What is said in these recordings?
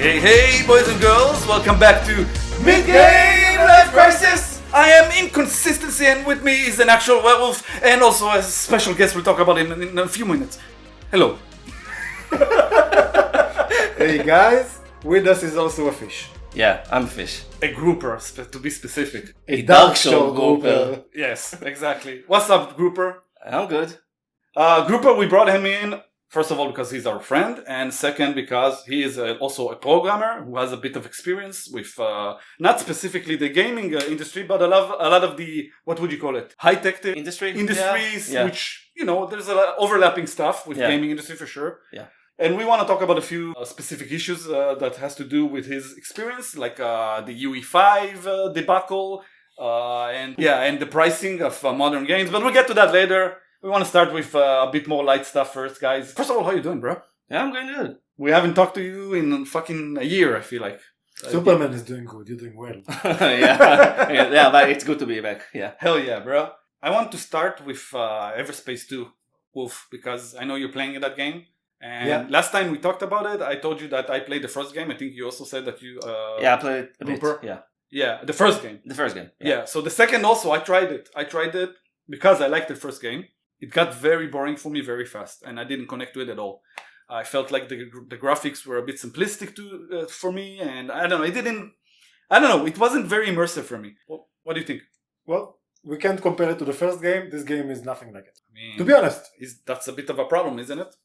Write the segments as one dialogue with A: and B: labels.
A: Hey, boys and girls, welcome back to Midgame Life Crisis! I am Inconsistency, and with me is an actual werewolf and also a special guest we'll talk about in a few minutes. Hello.
B: Hey guys, with us is also a fish.
C: Yeah, I'm a fish.
A: A grouper, to be specific.
C: A dark show grouper.
A: Yes, exactly. What's up, grouper?
C: I'm good.
A: Grouper, we brought him in, first of all, because he's our friend, and second, because he is also a programmer who has a bit of experience with, not specifically the gaming industry, but a lot of the, what would you call it? High-tech industries,
C: Yeah.
A: which, you know, there's a lot of overlapping stuff with gaming industry for sure.
C: Yeah.
A: And we want to talk about a few specific issues that has to do with his experience, like the UE5 debacle, and the pricing of modern games. But we'll get to that later. We want to start with a bit more light stuff first, guys. First of all, how you doing, bro?
C: Yeah, I'm going good.
A: We haven't talked to you in fucking a year, I feel like.
B: Superman is doing good, you're doing well.
C: yeah, but it's good to be back. Yeah.
A: Hell yeah, bro. I want to start with Everspace 2, Wolf, because I know you're playing that game. And last time we talked about it, I told you that I played the first game. I think you also said that you...
C: I played a bit.
A: Yeah, the first game.
C: Yeah.
A: So the second also, I tried it. Because I liked the first game. It got very boring for me very fast, and I didn't connect to it at all. I felt like the graphics were a bit simplistic for me, and I don't know. It wasn't very immersive for me. What do you think?
B: Well, we can't compare it to the first game. This game is nothing like it.
A: I mean,
B: to be honest,
A: that's a bit of a problem, isn't it?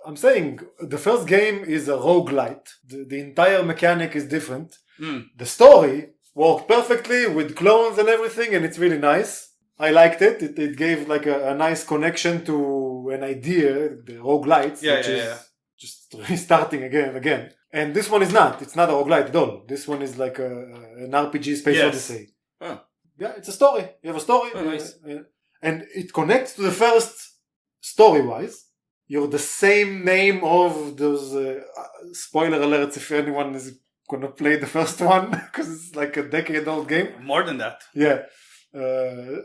B: I'm saying the first game is a roguelite. The entire mechanic is different. The story worked perfectly with clones and everything, and it's really nice. I liked it. It gave like a nice connection to an idea, the roguelites, which is just restarting again. And this one is not. It's not a roguelite at all. This one is like an RPG Space Odyssey.
A: Huh.
B: Yeah, it's a story. You have a story.
C: Oh, nice.
B: And it connects to the first story-wise. You're the same name of those... spoiler alerts if anyone is going to play the first one, because it's like a decade-old game.
A: More than that.
B: Yeah.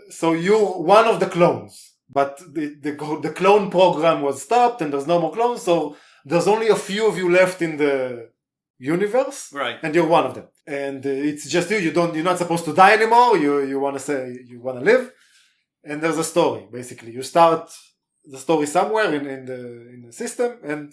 B: So you're one of the clones, but the clone program was stopped and there's no more clones, so there's only a few of you left in the universe,
A: right? And
B: you're one of them, and it's just you're not supposed to die anymore. You want to live, and there's a story. Basically, you start the story somewhere in the system, and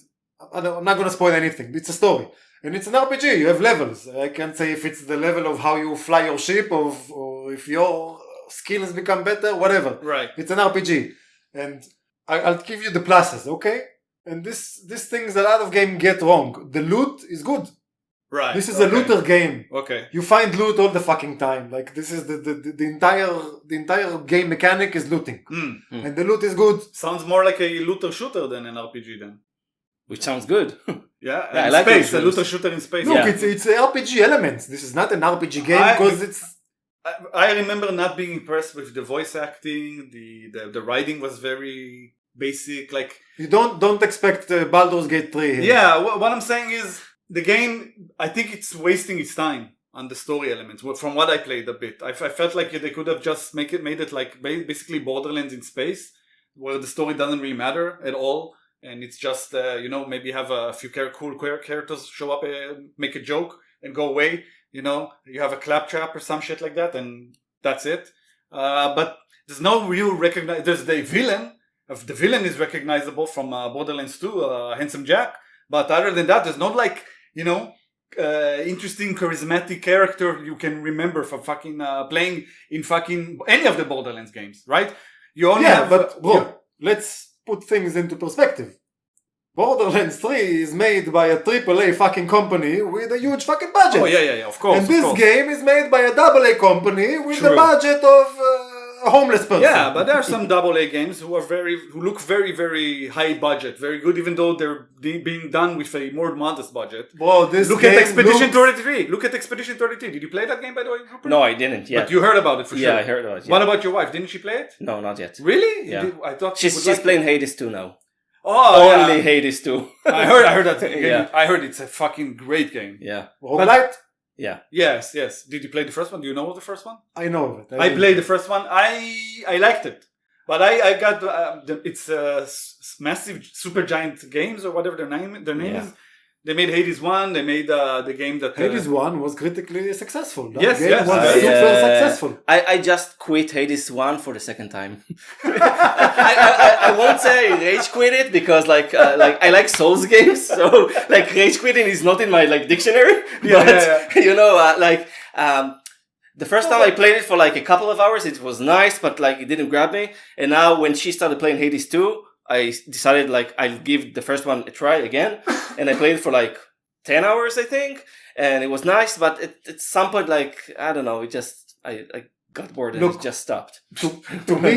B: I'm not going to spoil anything. It's a story. And it's an RPG, you have levels. I can't say if it's the level of how you fly your ship or if your skills become better, whatever.
A: Right.
B: It's an RPG. And I'll give you the pluses, okay? And this things a lot of games get wrong. The loot is good.
A: Right.
B: This is a looter game.
A: Okay.
B: You find loot all the fucking time. Like this is the entire game mechanic is looting. And the loot is good.
A: Sounds more like a looter shooter than an RPG then.
C: Which sounds good.
A: Yeah,
C: I like
A: space, a looter shooter in space.
B: Look, it's RPG elements. This is not an RPG game because
A: I remember not being impressed with the voice acting. The writing was very basic. Like
B: you don't expect Baldur's Gate 3 here.
A: Yeah, what I'm saying is the game. I think it's wasting its time on the story elements. From what I played a bit, I felt like they could have just made it like basically Borderlands in space, where the story doesn't really matter at all. And it's just, maybe have a few cool characters show up, make a joke, and go away. You know, you have a claptrap or some shit like that, and that's it. But there's no real There's the villain. The villain is recognizable from Borderlands 2, Handsome Jack. But other than that, there's no interesting, charismatic character you can remember from fucking playing in fucking any of the Borderlands games, right? You only have...
B: but bro, let's put things into perspective. Borderlands 3 is made by a AAA fucking company with a huge fucking budget.
A: Oh yeah, of course.
B: And this game is made by a AA company with the budget of a homeless person.
A: Yeah, but there are some AA games who look very, very high budget, very good, even though they're being done with a more modest budget.
B: Bro,
A: look at Expedition 33. Look at Expedition 33. Did you play that game, by the way, Rupert?
C: No, I didn't. Yeah,
A: but you heard about it for sure.
C: Yeah, I heard about it. Yeah.
A: What about your wife? Didn't she play it?
C: No, not yet.
A: Really?
C: Yeah.
A: I thought
C: she's playing Hades 2 now.
A: Oh,
C: only Hades 2.
A: I heard that game.
C: Yeah.
A: I heard it's a fucking great game.
C: Yeah.
B: Roguelite?
C: Yeah.
A: Yes. Did you play the first one? Do you know the first one?
B: I know of it.
A: I played the first one. I liked it. But I got it's massive super giant games or whatever their name is. They made Hades 1. They made the game that
B: Hades 1 was critically successful. That
A: Yes,
B: game
A: yes.
B: was super successful.
C: I just quit Hades 1 for the second time. I won't say I rage quit it because like I like Souls games, so like rage quitting is not in my like dictionary. But you know, the first time I played it for like a couple of hours, it was nice, but like it didn't grab me. And now when she started playing Hades 2, I decided like I'll give the first one a try again, and I played it for like 10 hours, I think, and it was nice. But at some point, like I don't know, it just I got bored and it just stopped.
B: To me,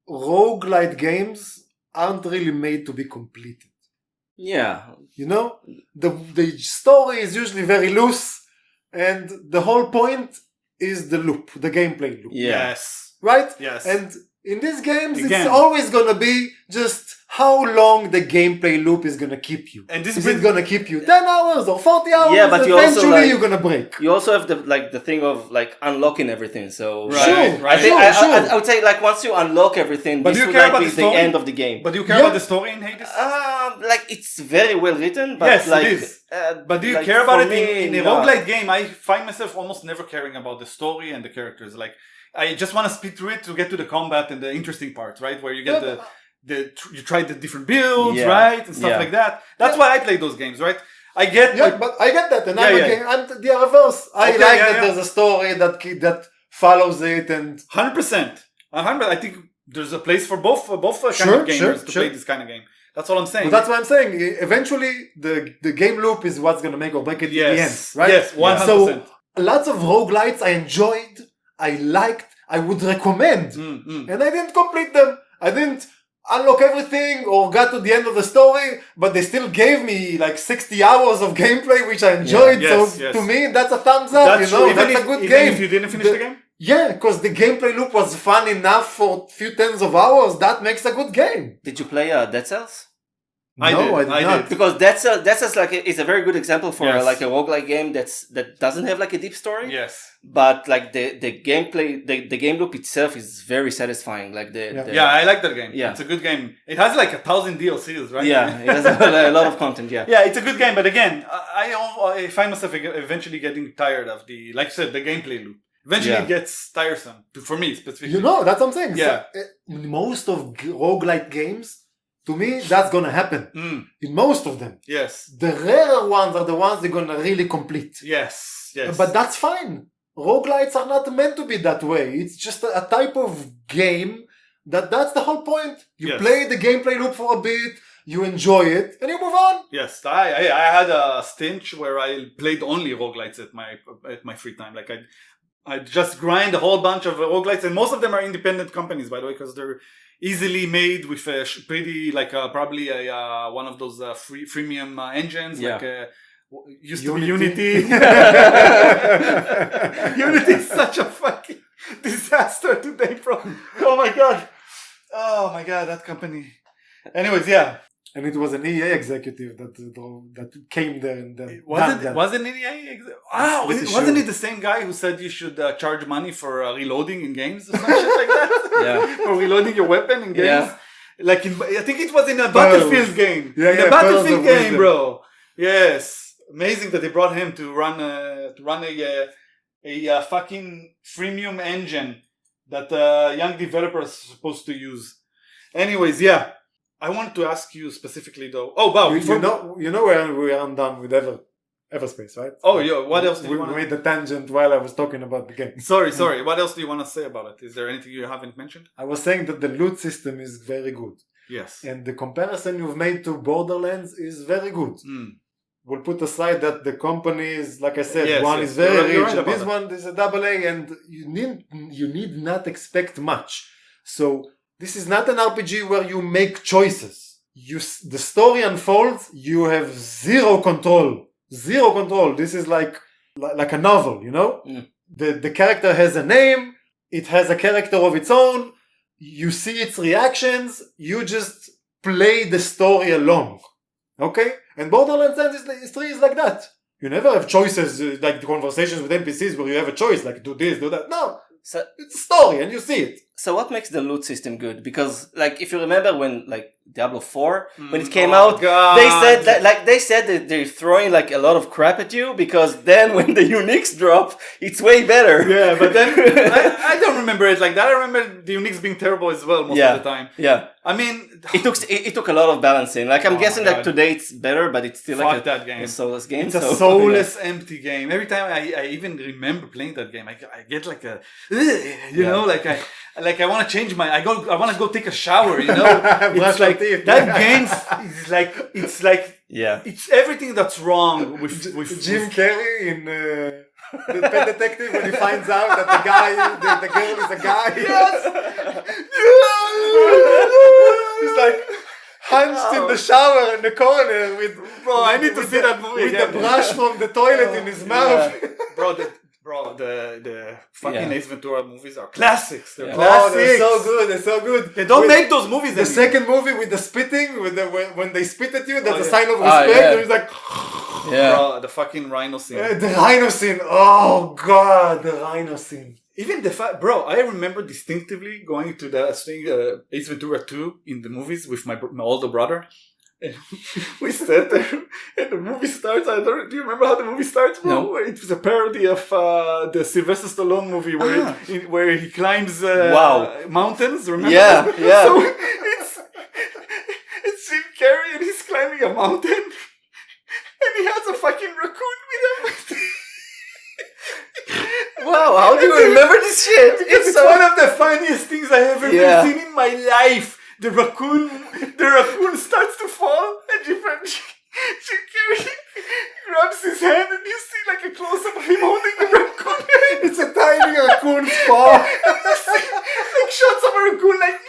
B: roguelite games aren't really made to be completed.
C: Yeah,
B: You know, the story is usually very loose, and the whole point is the loop, the gameplay loop.
A: Yes.
B: Right?
A: Yes.
B: And in these games,
A: Again.
B: it's always gonna be just how long the gameplay loop is gonna keep you.
A: And this
B: Is
A: brings-
B: it gonna keep you 10 hours or 40 hours?
C: Yeah, but you also,
B: eventually
C: like-
B: you're gonna break.
C: you also have the thing of like unlocking everything. So
A: Right,
B: Sure,
A: right.
C: I think
B: sure.
C: I would say like once you unlock everything,
A: But
C: this
A: do you
C: would
A: care
C: like
A: about
C: be
A: the
C: the
A: story?
C: end of the game.
A: But do you care
B: Yeah.
A: about the story in Hades?
C: Like it's very well written, but
A: Yes, it
C: like
A: is. But do you
C: like,
A: care about
C: for
A: it
C: me,
A: in a
C: no.
A: roguelite game? I find myself almost never caring about the story and the characters. Like I just want to speed through it to get to the combat and the interesting parts, right? Where you get you try the different builds,
C: Yeah.
A: right, and stuff
C: Yeah.
A: like that. That's why I play those games, right? I get
B: Yeah, but I get that, and
A: Yeah, yeah.
B: I'm the reverse. I
A: Okay,
B: like
A: yeah,
B: that
A: yeah.
B: there's a story that follows it, and
A: 100%. 100. I think there's a place for both kind
B: Sure,
A: of gamers
B: sure,
A: to
B: sure.
A: play this kind of game. That's all I'm saying.
B: but that's what I'm saying. Eventually, the game loop is what's gonna make or break it in the end,
A: yes,
B: right?
A: yes, 100%.
B: So lots of roguelites I enjoyed, I liked, I would recommend, and I didn't complete them. I didn't unlock everything or got to the end of the story, but they still gave me like 60 hours of gameplay, which I enjoyed.
A: Yes,
B: so
A: yes.
B: to me, that's a thumbs up.
A: That's
B: you know,
A: true.
B: that's
A: Even
B: a good
A: if,
B: game.
A: Even if you didn't finish the game.
B: Yeah, because the gameplay loop was fun enough for a few tens of hours. That makes a good game.
C: Did you play Dead Cells?
A: I
B: No,
A: did,
B: I
A: I
B: did not.
A: did.
C: Because Dead Cells like is a very good example for
A: Yes.
C: like a roguelike game that doesn't have like a deep story.
A: Yes.
C: But like the gameplay, the game loop itself is very satisfying. Like the
A: Yeah, I like that game.
C: Yeah.
A: It's a good game. It has like 1,000 DLCs, right?
C: yeah, it has a lot of content. Yeah,
A: Yeah, it's a good game, but again, I find myself eventually getting tired of like you said, the gameplay loop. Eventually
C: Yeah.
A: it gets tiresome, for me specifically.
B: You know, that's what I'm saying.
A: Yeah.
B: So, most of roguelite games, to me, that's gonna happen.
A: Mm,
B: In most of them.
A: yes,
B: The rarer ones are the ones they're gonna really complete.
A: yes, yes.
B: But that's fine. Roguelites are not meant to be that way. It's just a type of game that's the whole point. You
A: Yes.
B: play the gameplay loop for a bit, you enjoy it, and you move on.
A: Yes, I had a stint where I played only roguelites at my free time. Like I just grind a whole bunch of roguelites, and most of them are independent companies, by the way, because they're easily made with a pretty like probably a one of those freemium engines
C: Yeah.
A: like used to
B: Unity.
A: be Unity. Unity is such a fucking disaster today, bro. Oh my god, that company. Anyways, yeah.
B: And it was an EA executive that came there and then
A: Wasn't it EA? Wow,
B: Pretty
A: wasn't
B: sure.
A: it the same guy who said you should charge money for reloading in games or some shit like that?
C: Yeah.
A: For reloading your weapon in games?
C: Yeah.
A: Like I think it was in a Battlefield game.
B: Yeah,
A: in
B: yeah,
A: a Battlefield
B: Pearls of
A: game,
B: Wisdom.
A: bro. Yes. Amazing that they brought him to run a fucking freemium engine that young developers are supposed to use. Anyways, yeah. I wanted to ask you specifically though. Oh, wow.
B: you know where we aren't done with Everspace, right?
A: Oh, yeah. What else do
B: we
A: you want?
B: made the tangent while I was talking about the game.
A: Sorry. What else do you want to say about it? Is there anything you haven't mentioned?
B: I was saying that the loot system is very good.
A: Yes.
B: And the comparison you've made to Borderlands is very good.
A: Mm.
B: We'll put aside that the companies, like I said,
A: Yes,
B: one
A: yes.
B: is very
A: You're
B: rich,
A: right
B: and
A: about
B: this
A: that.
B: one is a AA, and you need not expect much. So this is not an RPG where you make choices. The story unfolds. You have zero control. This is like a novel, you know.
C: Mm.
B: The character has a name. It has a character of its own. You see its reactions. You just play the story along. Okay? And Borderlands 3 is like that. You never have choices like the conversations with NPCs where you have a choice, like do this, do that. No.
C: So
B: It's a story and you see it.
C: So what makes the loot system good? Because like if you remember when like Diablo 4 when it came out,
A: God.
C: they said that they're throwing like a lot of crap at you because then when the uniques drop, it's way better.
A: Yeah, but then I don't remember it like that. I remember the uniques being terrible as well most of the time.
C: Yeah.
A: I mean,
C: it took a lot of balancing. Like I'm guessing that today it's better, but it's still like
A: that game.
C: a soulless game.
A: It's a soulless, empty game. Every time I even remember playing that game, I get like a, you know, like I want to change I want to go take a shower. You know, it's like that game is like it's everything that's wrong with
B: Jim Carrey in the Pet Detective when he finds out that the girl is a guy.
A: Yes.
B: He's like hunched in the shower in the corner with.
A: Bro, I need to see that movie
B: with
A: again.
B: the brush from the toilet in his mouth.
A: Bro, the fucking Ace Ventura movies are classics. They're
B: classics.
A: classics.
B: They're so good.
A: They don't make those movies
B: The
A: anymore.
B: second movie with the spitting, when they spit at you, that's a sign of respect. And he's like,
A: bro, the fucking rhino scene.
B: the rhino scene. Oh god, the rhino scene.
A: Even the fact, bro, I remember distinctively going to the thing, Ace Ventura 2 in the movies with my older brother. And we sat there, and the movie starts. Do you remember how the movie starts, bro?
C: No.
A: It was a parody of the Sylvester Stallone movie where he climbs mountains. Remember?
B: Yeah.
A: So it's Jim Carrey, and he's climbing a mountain, and he has a fucking raccoon with him.
C: Wow, how do you remember this shit?
A: It's one of the funniest things I have ever seen in my life. The raccoon starts to fall, and Jim Carrey grabs his hand, and you see like a close-up of him holding the raccoon.
B: It's a tiny raccoon's paw.
A: Like shots of a raccoon, like.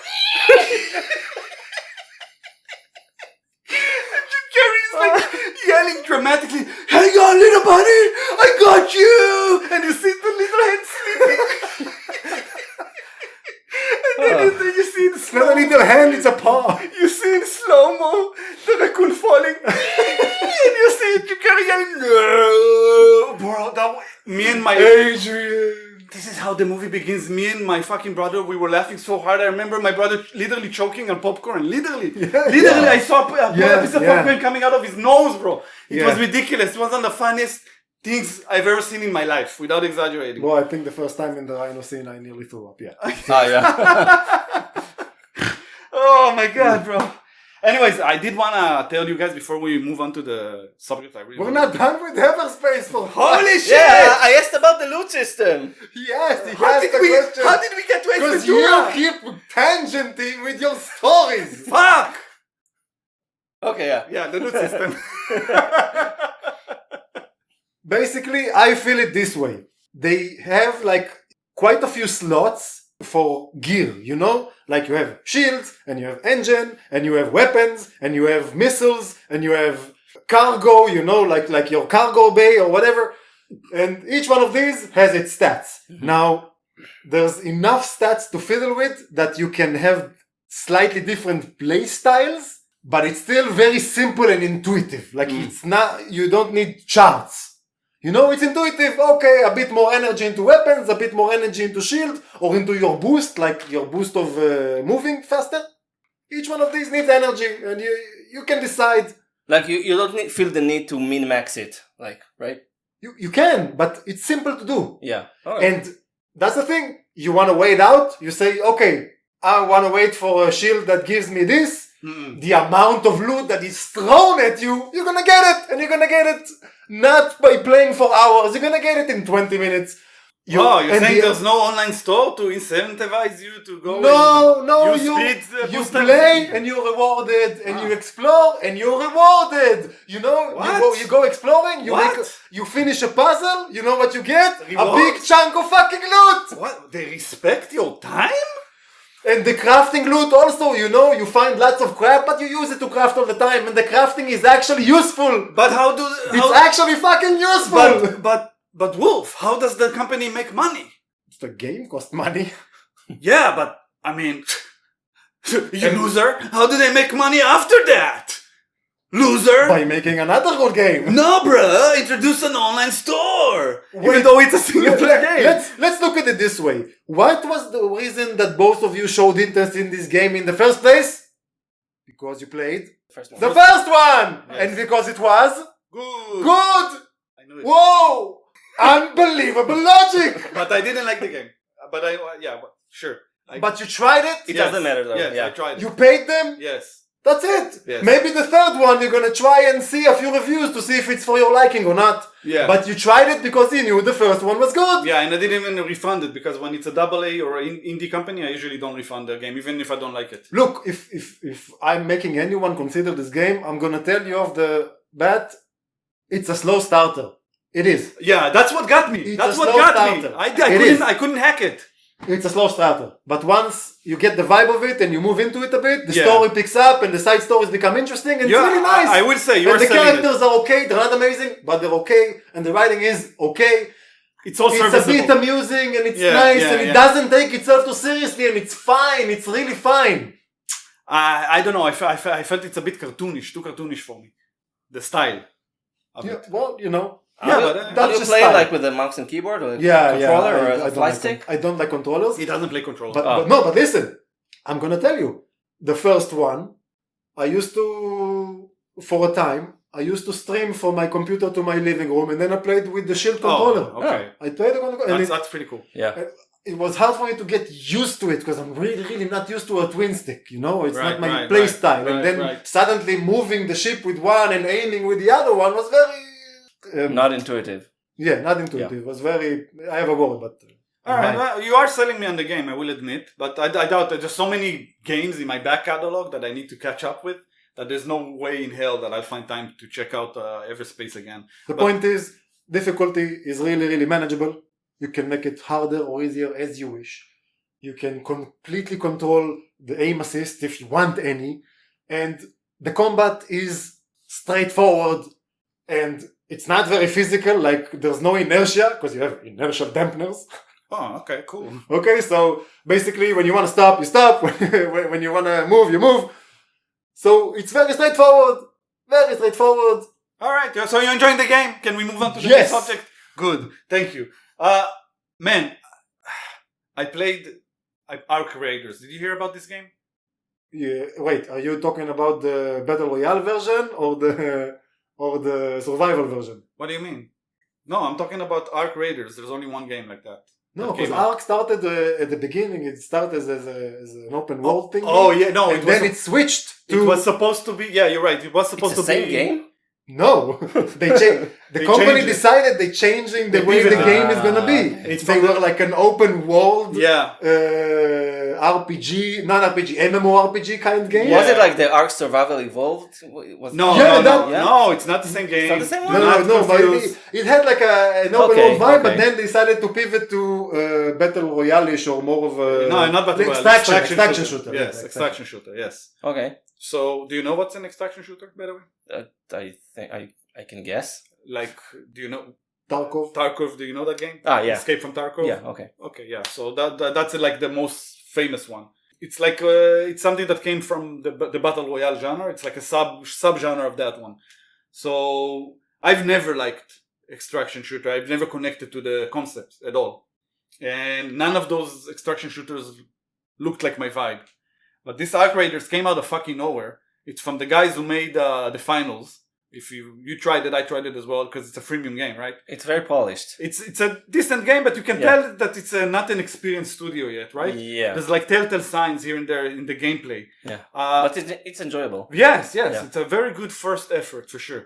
A: And Jim Carrey is like yelling dramatically, "Hang on, little buddy, I got you!" And you see the little hand sleeping. And then you see in
B: It's not a little hand, it's a paw.
A: You see in slow-mo the raccoon falling. And you see Jim Carrey yelling, "No!" Bro, me and my
B: Adrian.
A: This is how the movie begins. Me and my fucking brother, we were laughing so hard. I remember my brother literally choking on popcorn. Literally, I saw a piece of popcorn coming out of his nose, bro. It was ridiculous. It was one of the funniest things I've ever seen in my life, without exaggerating.
B: Well, I think the first time in the rhino scene, I nearly threw up. Yeah.
A: Oh my god, bro. Anyways, I did want to tell you guys before we move on to the subject.
B: We're not done with Everspace for
A: holy shit!
C: Yeah, I asked about the loot system.
B: He asked the
A: How
B: question.
A: did we get to Ace
B: Because
A: Ventura?
B: you keep tangenting with your stories.
A: Fuck!
C: Okay,
A: Yeah, the loot system.
B: Basically, I feel it this way. They have like quite a few slots for gear, you know? Like you have shields, and you have engine, and you have weapons, and you have missiles, and you have cargo, you know, like your cargo bay or whatever. And each one of these has its stats. Now, there's enough stats to fiddle with that you can have slightly different play styles, but it's still very simple and intuitive. Like it's not, you don't need charts. You know, it's intuitive. Okay, a bit more energy into weapons, a bit more energy into shield, or into your boost, like your boost of moving faster. Each one of these needs energy, and you can decide.
C: Like you don't feel the need to min-max it, like, right?
B: You can, but it's simple to do.
C: Yeah.
B: And that's the thing. You want to wait out. You say, okay, I want to wait for a shield that gives me this. The amount of loot that is thrown at you, you're gonna get it, and you're gonna get it not by playing for hours. You're gonna get it in 20 minutes.
A: You're saying there's no online store to incentivize you to go?
B: No,
A: you
B: play and you're rewarded, and you explore and you're rewarded. You know, you go exploring. You finish a puzzle. You know what you get? A big chunk of fucking loot.
A: What? They respect your time?
B: And the crafting loot also, you know, you find lots of crap, but you use it to craft all the time, and the crafting is actually useful.
A: But
B: it's actually fucking useful.
A: But Wolf, how does the company make money?
B: The game costs money.
A: Yeah, but I mean, you loser. How do they make money after that? Loser!
B: By making another good game.
A: No, bruh! Introduce an online store! Even
B: Wait,
A: though it's a single player game.
B: Let's look at it this way. What was the reason that both of you showed interest in this game in the first place? Because you played
C: First one.
B: the first one!
A: Yes.
B: And because it was
A: Good!
B: good!
A: I knew it.
B: Whoa! Unbelievable logic!
A: But I didn't like the game. But sure.
B: But you tried it?
C: It doesn't matter though.
A: Yes,
C: Yeah.
A: I tried it.
B: You paid them?
A: Yes.
B: That's it.
A: Yes.
B: Maybe the third one you're gonna try and see a few reviews to see if it's for your liking or not.
A: Yeah.
B: But you tried it because you knew the first one was good.
A: Yeah, and I didn't even refund it because when it's a AA or an indie company, I usually don't refund the game, even if I don't like it.
B: Look, if I'm making anyone consider this game, I'm gonna tell you off the bat, it's a slow starter. It is.
A: Yeah, that's what got me.
B: It's
A: That's
B: a
A: what
B: slow
A: got
B: starter.
A: me. I couldn't hack it.
B: It's a slow starter. But once you get the vibe of it and you move into it a bit, the
A: Yeah.
B: story picks up and the side stories become interesting and it's really nice.
A: I will say,
B: and the
A: selling
B: characters are okay, they're not amazing, but they're okay, and the writing is okay.
A: it. It's all
B: It's a
A: serviceable.
B: bit amusing and it's
A: Yeah,
B: nice
A: yeah,
B: and it
A: yeah.
B: doesn't take itself too seriously and it's fine. It's really fine.
A: I don't know. I felt it's a bit cartoonish, too cartoonish for me. The style of
B: Yeah,
A: it.
B: well, you know.
A: Yeah,
C: How
A: but
C: do
B: that's
C: you
B: just
C: play
B: style.
C: like with a mouse and keyboard or a
B: Yeah,
C: controller or
B: I
C: a
B: don't
C: fly
B: like
C: stick?
B: I don't like controllers.
A: He doesn't play controller.
B: But listen, I'm gonna tell you, the first one, I used to, for a time, I used to stream from my computer to my living room, and then I played with the Shield controller.
A: Okay.
B: I played the controller, and
A: That's pretty cool.
C: Yeah.
B: it was hard for me to get used to it because I'm really, really not used to a twin stick. You know, it's
A: Right,
B: not my
A: right,
B: play
A: right,
B: style.
A: right,
B: and then
A: right.
B: suddenly moving the ship with one and aiming with the other one was very
C: Not intuitive.
B: yeah, not intuitive. It was very. I have a word, but.
A: All right,
C: Right.
A: well, you are selling me on the game, I will admit, but I doubt that there's so many games in my back catalog that I need to catch up with that there's no way in hell that I'll find time to check out Everspace again.
B: The point is, difficulty is really, really manageable. You can make it harder or easier as you wish. You can completely control the aim assist if you want any. And the combat is straightforward and it's not very physical, like there's no inertia because you have inertial dampeners.
A: Oh, okay, cool.
B: Okay, so basically when you want to stop, you stop. When you want to move, you move. So it's very straightforward. Very straightforward.
A: All right, so you're enjoying the game? Can we move on to the
B: Yes.
A: next subject? Good, thank you. Man, I played Arc Raiders. Did you hear about this game?
B: Yeah, wait, are you talking about the Battle Royale version or the survival version?
A: What do you mean? No, I'm talking about Arc Raiders. There's only one game like that.
B: No,
A: That
B: because
A: came out.
B: Ark started at the beginning. It started as an open world thing.
A: Oh yeah, no,
B: and then it switched to.
A: it was supposed to be. Yeah, you're right. It was
C: It's
A: supposed
C: the
A: to
C: same
A: be.
C: game?
B: No, they changed. The
A: They
B: company
A: changed it.
B: decided they changing the
A: They
B: way the
A: pivoted.
B: game is gonna be.
A: It's
B: They
A: from
B: were like an open world
A: Yeah,
B: RPG, not RPG, MMORPG kind game.
A: Yeah.
C: Was it like the Ark Survival Evolved? Was
A: no,
B: Yeah,
A: no,
B: that-
A: no, no, it's not the same game.
C: not the same one?
B: No, but it had like an open
C: Okay,
B: world vibe, but
C: okay.
B: then they decided to pivot to Battle Royale-ish or more of a
A: No, not Battle Royale.
B: extraction shooter.
A: Yes,
B: Yeah,
A: extraction shooter. Yes.
C: Okay.
A: So, do you know what's an extraction shooter, by the way?
C: I think I can guess.
A: Like, do you know
B: Tarkov.
A: Tarkov? Do you know that game?
C: Ah, yeah.
A: Escape from Tarkov.
C: Yeah, okay.
A: Okay, yeah. So that's like the most famous one. It's like it's something that came from the battle royale genre. It's like a sub genre of that one. So I've never liked extraction shooter. I've never connected to the concept at all, and none of those extraction shooters looked like my vibe. But this Arc Raiders came out of fucking nowhere. It's from the guys who made the finals. If you tried it, I tried it as well because it's a freemium game, right?
C: It's very polished.
A: It's a decent game, but you can
C: Yeah.
A: tell that it's not an experienced studio yet, right?
C: Yeah.
A: There's like telltale signs here and there in the gameplay.
C: Yeah.
A: Uh,
C: But it's enjoyable.
A: yes,
C: Yeah.
A: it's a very good first effort for sure.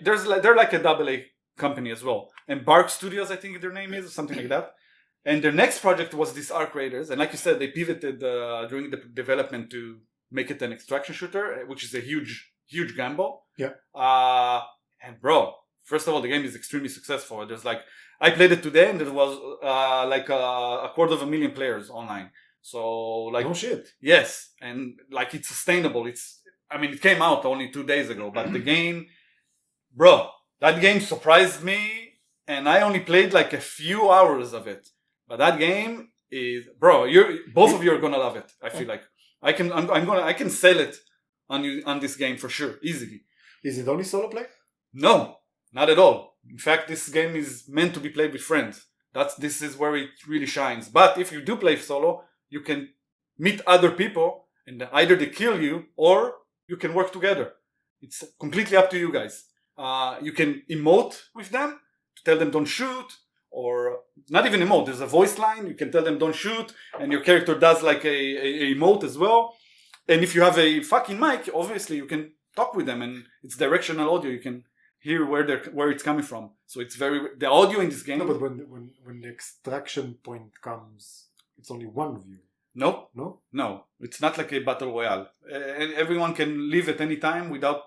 A: They're like a AA company as well, and Bark Studios, I think their name is, or something like that. And their next project was this Arc Raiders, and like you said, they pivoted during the development to make it an extraction shooter, which is a huge gamble.
B: Yeah.
A: And bro, first of all, the game is extremely successful. There's like, I played it today and there was like a 250,000 players online. So like,
B: No shit.
A: yes. And like, it's sustainable. It came out only 2 days ago, but the game, bro, that game surprised me. And I only played like a few hours of it, but that game is, bro, both of you are going to love it. I feel like I can sell it on this game for sure, easily.
B: Is it only solo play?
A: No, not at all. In fact, this game is meant to be played with friends. This is where it really shines. But if you do play solo, you can meet other people and either they kill you or you can work together. It's completely up to you guys. You can emote with them to tell them don't shoot, or not even emote. There's a voice line. You can tell them don't shoot, and your character does like a emote as well. And if you have a fucking mic, obviously you can talk with them, and it's directional audio. You can hear where it's coming from. So it's the audio in this game.
B: No, but when the extraction point comes, it's only one view.
A: No, it's not like a battle royale. Everyone can leave at any time without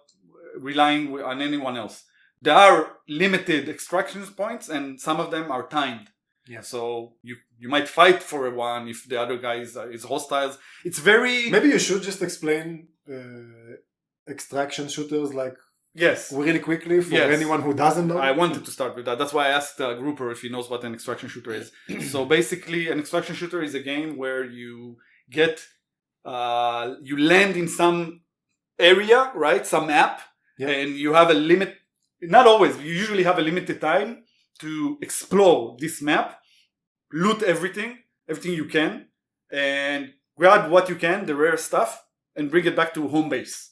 A: relying on anyone else. There are limited extraction points, and some of them are timed.
B: Yeah.
A: So you might fight for one if the other guy is hostile. It's very...
B: Maybe you should just explain extraction shooters like really quickly for anyone who doesn't know.
A: I wanted to start with that. That's why I asked Grouper if he knows what an extraction shooter is. So basically, an extraction shooter is a game where you get you land in some area, right? Some map, and you have a limit. Not always. You usually have a limited time to explore this map, loot everything you can, and grab what you can, the rare stuff, and bring it back to home base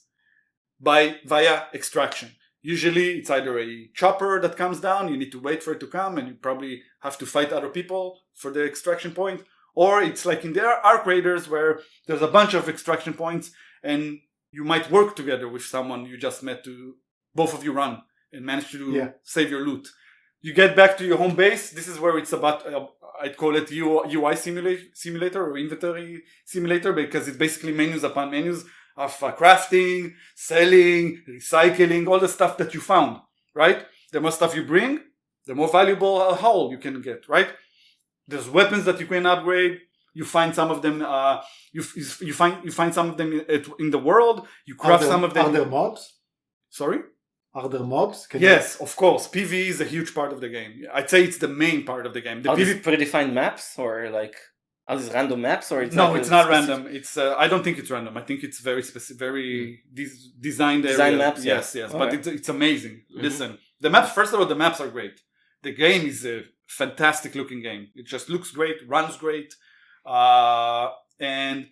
A: via extraction. Usually it's either a chopper that comes down, you need to wait for it to come, and you probably have to fight other people for the extraction point, or it's like in the Arc Raiders where there's a bunch of extraction points and you might work together with someone you just met to both of you run and manage to save your loot. You get back to your home base. This is where it's about, I'd call it UI simulator or inventory simulator, because it's basically menus upon menus of crafting, selling, recycling, all the stuff that you found, right? The more stuff you bring, the more valuable a haul you can get, right? There's weapons that you can upgrade. You find some of them. You find some of them in the world. You craft some of them.
B: Are there mobs?
A: Sorry?
B: Are there mobs?
A: Yes, of course. PV is a huge part of the game. I'd say it's the main part of the game.
C: Are these predefined maps, or like are these random maps, or it's
A: no? It's not random. It's I don't think it's random. I think it's very specific, very designed
C: maps.
A: Yes. Okay. But it's amazing. Mm-hmm. Listen, the maps. First of all, the maps are great. The game is a fantastic looking game. It just looks great, runs great, and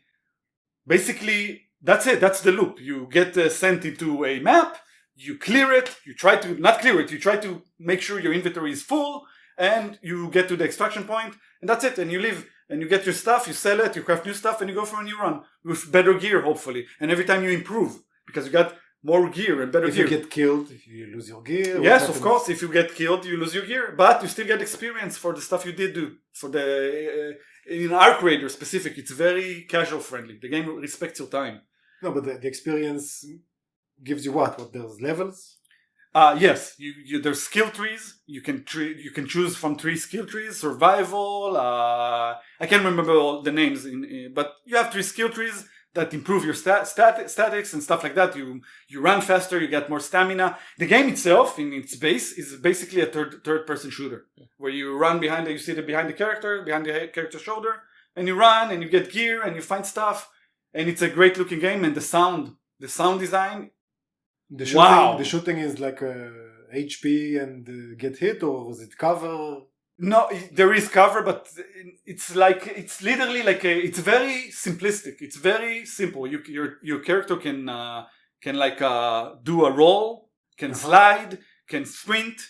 A: basically that's it. That's the loop. You get sent into a map. You clear it, you try to make sure your inventory is full, and you get to the extraction point, and that's it, and you leave, and you get your stuff, you sell it, you craft new stuff, and you go for a new run, with better gear, hopefully, and every time you improve, because you got more gear and better gear.
B: If you get killed, if you lose your gear.
A: Yes, of course, if you get killed, you lose your gear, but you still get experience for the stuff you did do, for the, in Arc Raider specific, it's very casual friendly, the game respects your time.
B: No, but the experience gives you what? There's levels?
A: Yes. There's skill trees. You can choose from 3 skill trees. Survival. I can't remember all the names, but you have 3 skill trees that improve your statics and stuff like that. You run faster. You get more stamina. The game itself, in its base, is basically a third person shooter where you run behind the character's shoulder, and you run and you get gear and you find stuff, and it's a great looking game. And the sound design.
B: The shooting is like HP and get hit, or is it cover?
A: No, there is cover, but it's literally like it's very simplistic. It's very simple. Your character can do a roll, can slide, can sprint,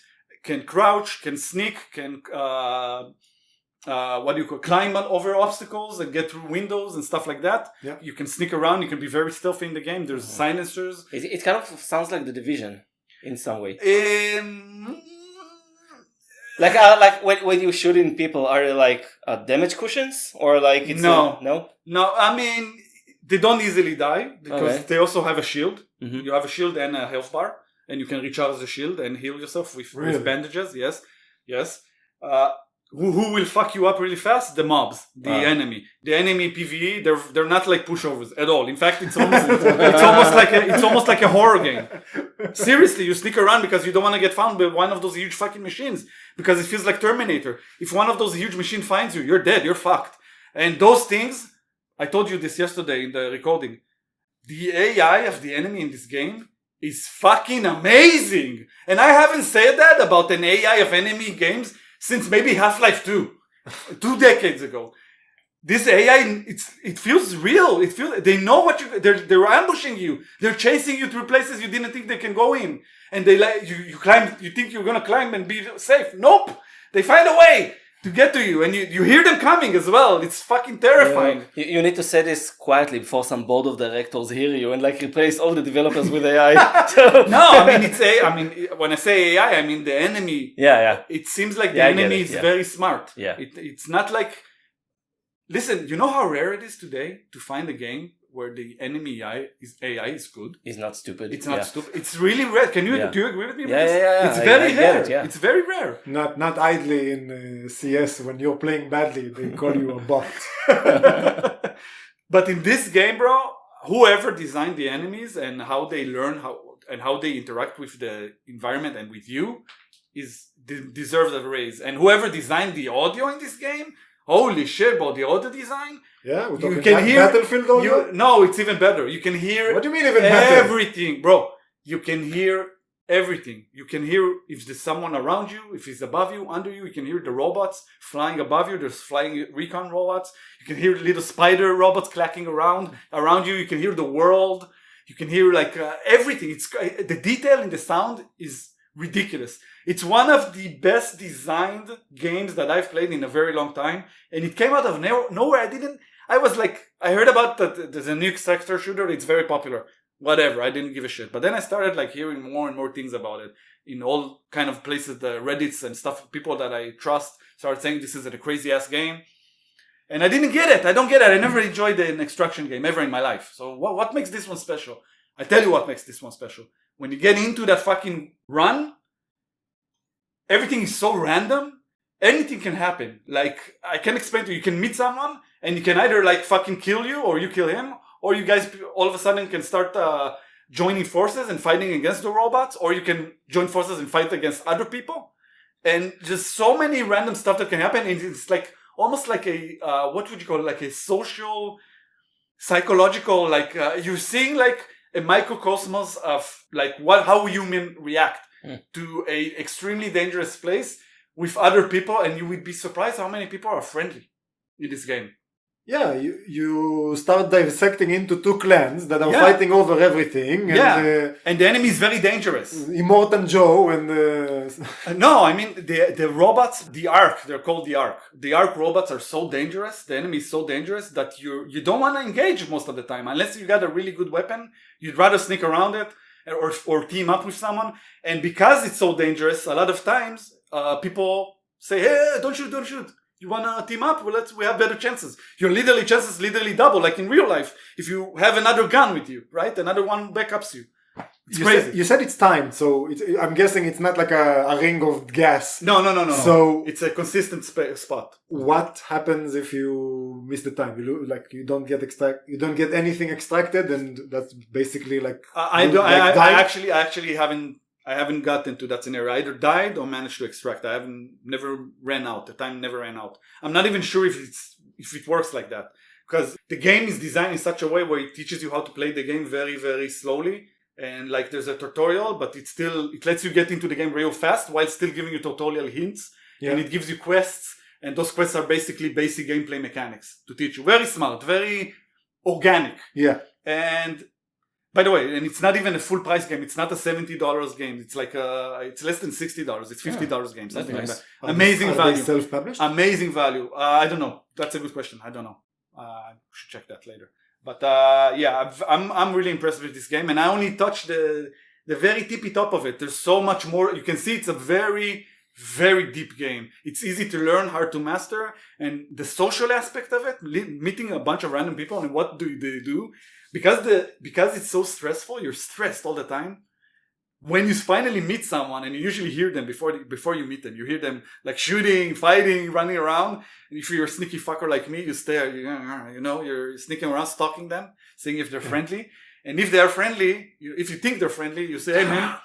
A: can crouch, can sneak, can climb over obstacles and get through windows and stuff like that. Yeah. You can sneak around. You can be very stealthy in the game. There's silencers.
C: It kind of sounds like The Division in some way. Like when you shooting people, are they like damage cushions, or like it's
A: no?
B: I
A: mean, they don't easily die because they also have a shield. Mm-hmm. You have a shield and a health bar, and you can recharge the shield and heal yourself with bandages. Yes. Who will fuck you up really fast? The mobs, the enemy PvE. They're not like pushovers at all. In fact, it's almost like a horror game. Seriously, you sneak around because you don't want to get found by one of those huge fucking machines, because it feels like Terminator. If one of those huge machines finds you, you're dead. You're fucked. And those things, I told you this yesterday in the recording. the AI of the enemy in this game is fucking amazing. And I haven't said that about an AI of enemy games since maybe Half-Life 2, 2 decades ago. This AI, it feels real. They know what they're ambushing you. They're chasing you through places you didn't think they can go in. And they like you climb. You think you're gonna climb and be safe. Nope. They find a way to get to you, and you hear them coming as well. It's fucking terrifying.
C: You need to say this quietly before some board of directors hear you and like replace all the developers with AI.
A: No, I mean it's AI. I mean when I say AI, I mean the enemy.
C: Yeah.
A: It seems like the enemy is very smart.
C: Yeah.
A: It's not like. Listen, you know how rare it is today to find a game where the enemy AI is good?
C: It's not stupid.
A: It's not stupid. It's really rare. Do you agree with me?
C: Yeah.
A: It's very rare. It's very rare.
B: Not idly in CS when you're playing badly, they call you a bot.
A: But in this game, bro, whoever designed the enemies and how they learn how they interact with the environment and with you deserves a raise. And whoever designed the audio in this game. Holy shit, about the audio design.
B: Yeah, we're
A: you
B: talking
A: can hear
B: Battlefield audio?
A: No, it's even better. You can hear
B: what do you mean even better?
A: Everything, bro. You can hear everything. You can hear if there's someone around you, if he's above you, under you. You can hear the robots flying above you. There's flying recon robots. You can hear little spider robots clacking around you. You can hear the world. You can hear like everything. It's the detail in the sound is ridiculous. It's one of the best designed games that I've played in a very long time. And it came out of nowhere. I heard about that there's a new extractor shooter. It's very popular. Whatever. I didn't give a shit. But then I started like hearing more and more things about it in all kind of places, the Reddits and stuff. People that I trust started saying this is a crazy ass game. And I didn't get it. I don't get it. I never enjoyed an extraction game ever in my life. So what makes this one special? I tell you what makes this one special. When you get into that fucking run, everything is so random. Anything can happen. Like, I can explain to you. You can meet someone and you can either like fucking kill you or you kill him. Or you guys all of a sudden can start joining forces and fighting against the robots. Or you can join forces and fight against other people. And just so many random stuff that can happen. And it's like almost like a, what would you call it? Like a social, psychological, like you're seeing like a microcosmos of like how humans react to a extremely dangerous place with other people, and you would be surprised how many people are friendly in this game.
B: Yeah, you start dissecting into two clans that are fighting over everything. And,
A: and the enemy is very dangerous.
B: Immortan Joe and...
A: No, I mean, the robots, the Ark, they're called the Ark. The Ark robots are so dangerous, the enemy is so dangerous that you don't want to engage most of the time. Unless you got a really good weapon, you'd rather sneak around it or team up with someone. And because it's so dangerous, a lot of times people say, hey, don't shoot. You want to team up? Well, we have better chances. Your chances literally double, like in real life. If you have another gun with you, right? Another one backups you. It's crazy.
B: You said it's timed, so I'm guessing it's not like a ring of gas.
A: No.
B: So
A: it's a consistent spot.
B: What happens if you miss the time? You don't get anything extracted, and that's basically like
A: I actually haven't gotten to that scenario. I either died or managed to extract. Never ran out. The time never ran out. I'm not even sure if it works like that, because the game is designed in such a way where it teaches you how to play the game very, very slowly. And like there's a tutorial, but it lets you get into the game real fast while still giving you tutorial hints. Yeah. And it gives you quests, and those quests are basically basic gameplay mechanics to teach you. Very smart, very organic.
B: Yeah.
A: And by the way, and it's not even a full price game. It's not a $70 game. It's like it's less than $60. It's $50 game, something like that. Amazing value.
B: Self-published?
A: Amazing value. I don't know. That's a good question. I don't know. I should check that later. But I'm really impressed with this game, and I only touched the very tippy top of it. There's so much more. You can see it's a very, very deep game. It's easy to learn, hard to master, and the social aspect of it, meeting a bunch of random people and what do they do, because it's so stressful. You're stressed all the time. When you finally meet someone, and you usually hear them before you meet them, you hear them like shooting, fighting, running around. And if you're a sneaky fucker like me, you stare. You're sneaking around, stalking them, seeing if they're friendly. And if they are friendly, if you think they're friendly, you say, "Hey man."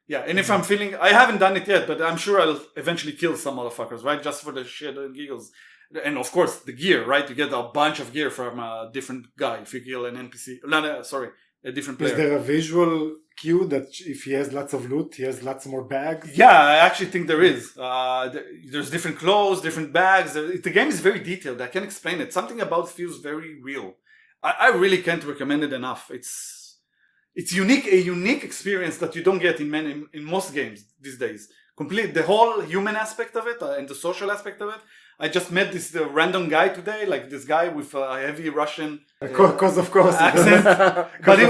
A: Yeah. And if I'm feeling, I haven't done it yet, but I'm sure I'll eventually kill some motherfuckers, right? Just for the shit and giggles. And of course, the gear, right? You get a bunch of gear from a different guy if you kill an NPC. No, sorry, a different player.
B: Is there a visual cue that if he has lots of loot, he has lots more bags?
A: Yeah, I actually think there is. There's different clothes, different bags. The game is very detailed. I can't explain it. Something about it feels very real. I really can't recommend it enough. It's unique, a unique experience that you don't get in most games these days. Complete the whole human aspect of it and the social aspect of it. I just met this random guy today, like this guy with a heavy Russian
B: Because of course.
A: accent. but he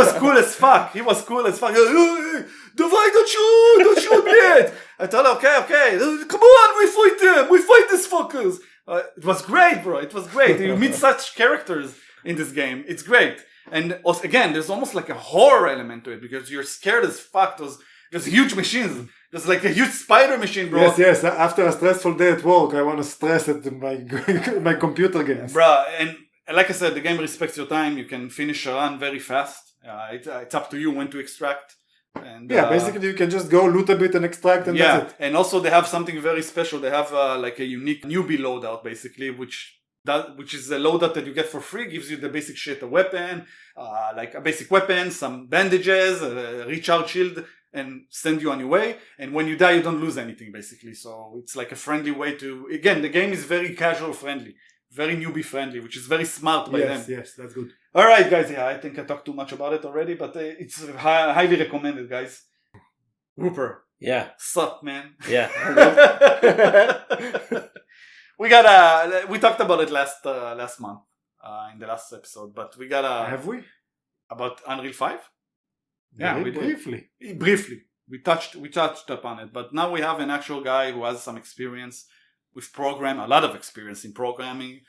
A: was cool as fuck. He was cool as fuck. Hey, Davai, don't shoot me yet. I told him, okay, come on, we fight them. We fight these fuckers. It was great, bro. It was great. You meet such characters in this game. It's great. And also, again, there's almost like a horror element to it because you're scared as fuck. There's huge machines. There's like a huge spider machine, bro.
B: Yes. After a stressful day at work, I want to stress at my computer games.
A: Bro, and like I said, the game respects your time. You can finish a run very fast. It's up to you when to extract. And
B: basically you can just go loot a bit and extract and that's it.
A: And also they have something very special. They have like a unique newbie loadout, basically, which is a loadout that you get for free. Gives you the basic shit, a weapon, like a basic weapon, some bandages, a recharge shield, and send you on your way. And when you die, you don't lose anything, basically. So it's like a friendly way to... Again, the game is very casual friendly, very newbie friendly, which is very smart by them.
B: Yes, that's good.
A: All right, guys. Yeah, I think I talked too much about it already, but it's highly recommended, guys. Rupert.
C: Yeah.
A: Sup, man.
C: Yeah.
A: We talked about it last month in the last episode, but we got
B: Have we?
A: about Unreal 5. Yeah,
B: Very
A: we did.
B: briefly.
A: We touched upon it, but now we have an actual guy who has some experience with a lot of experience in programming,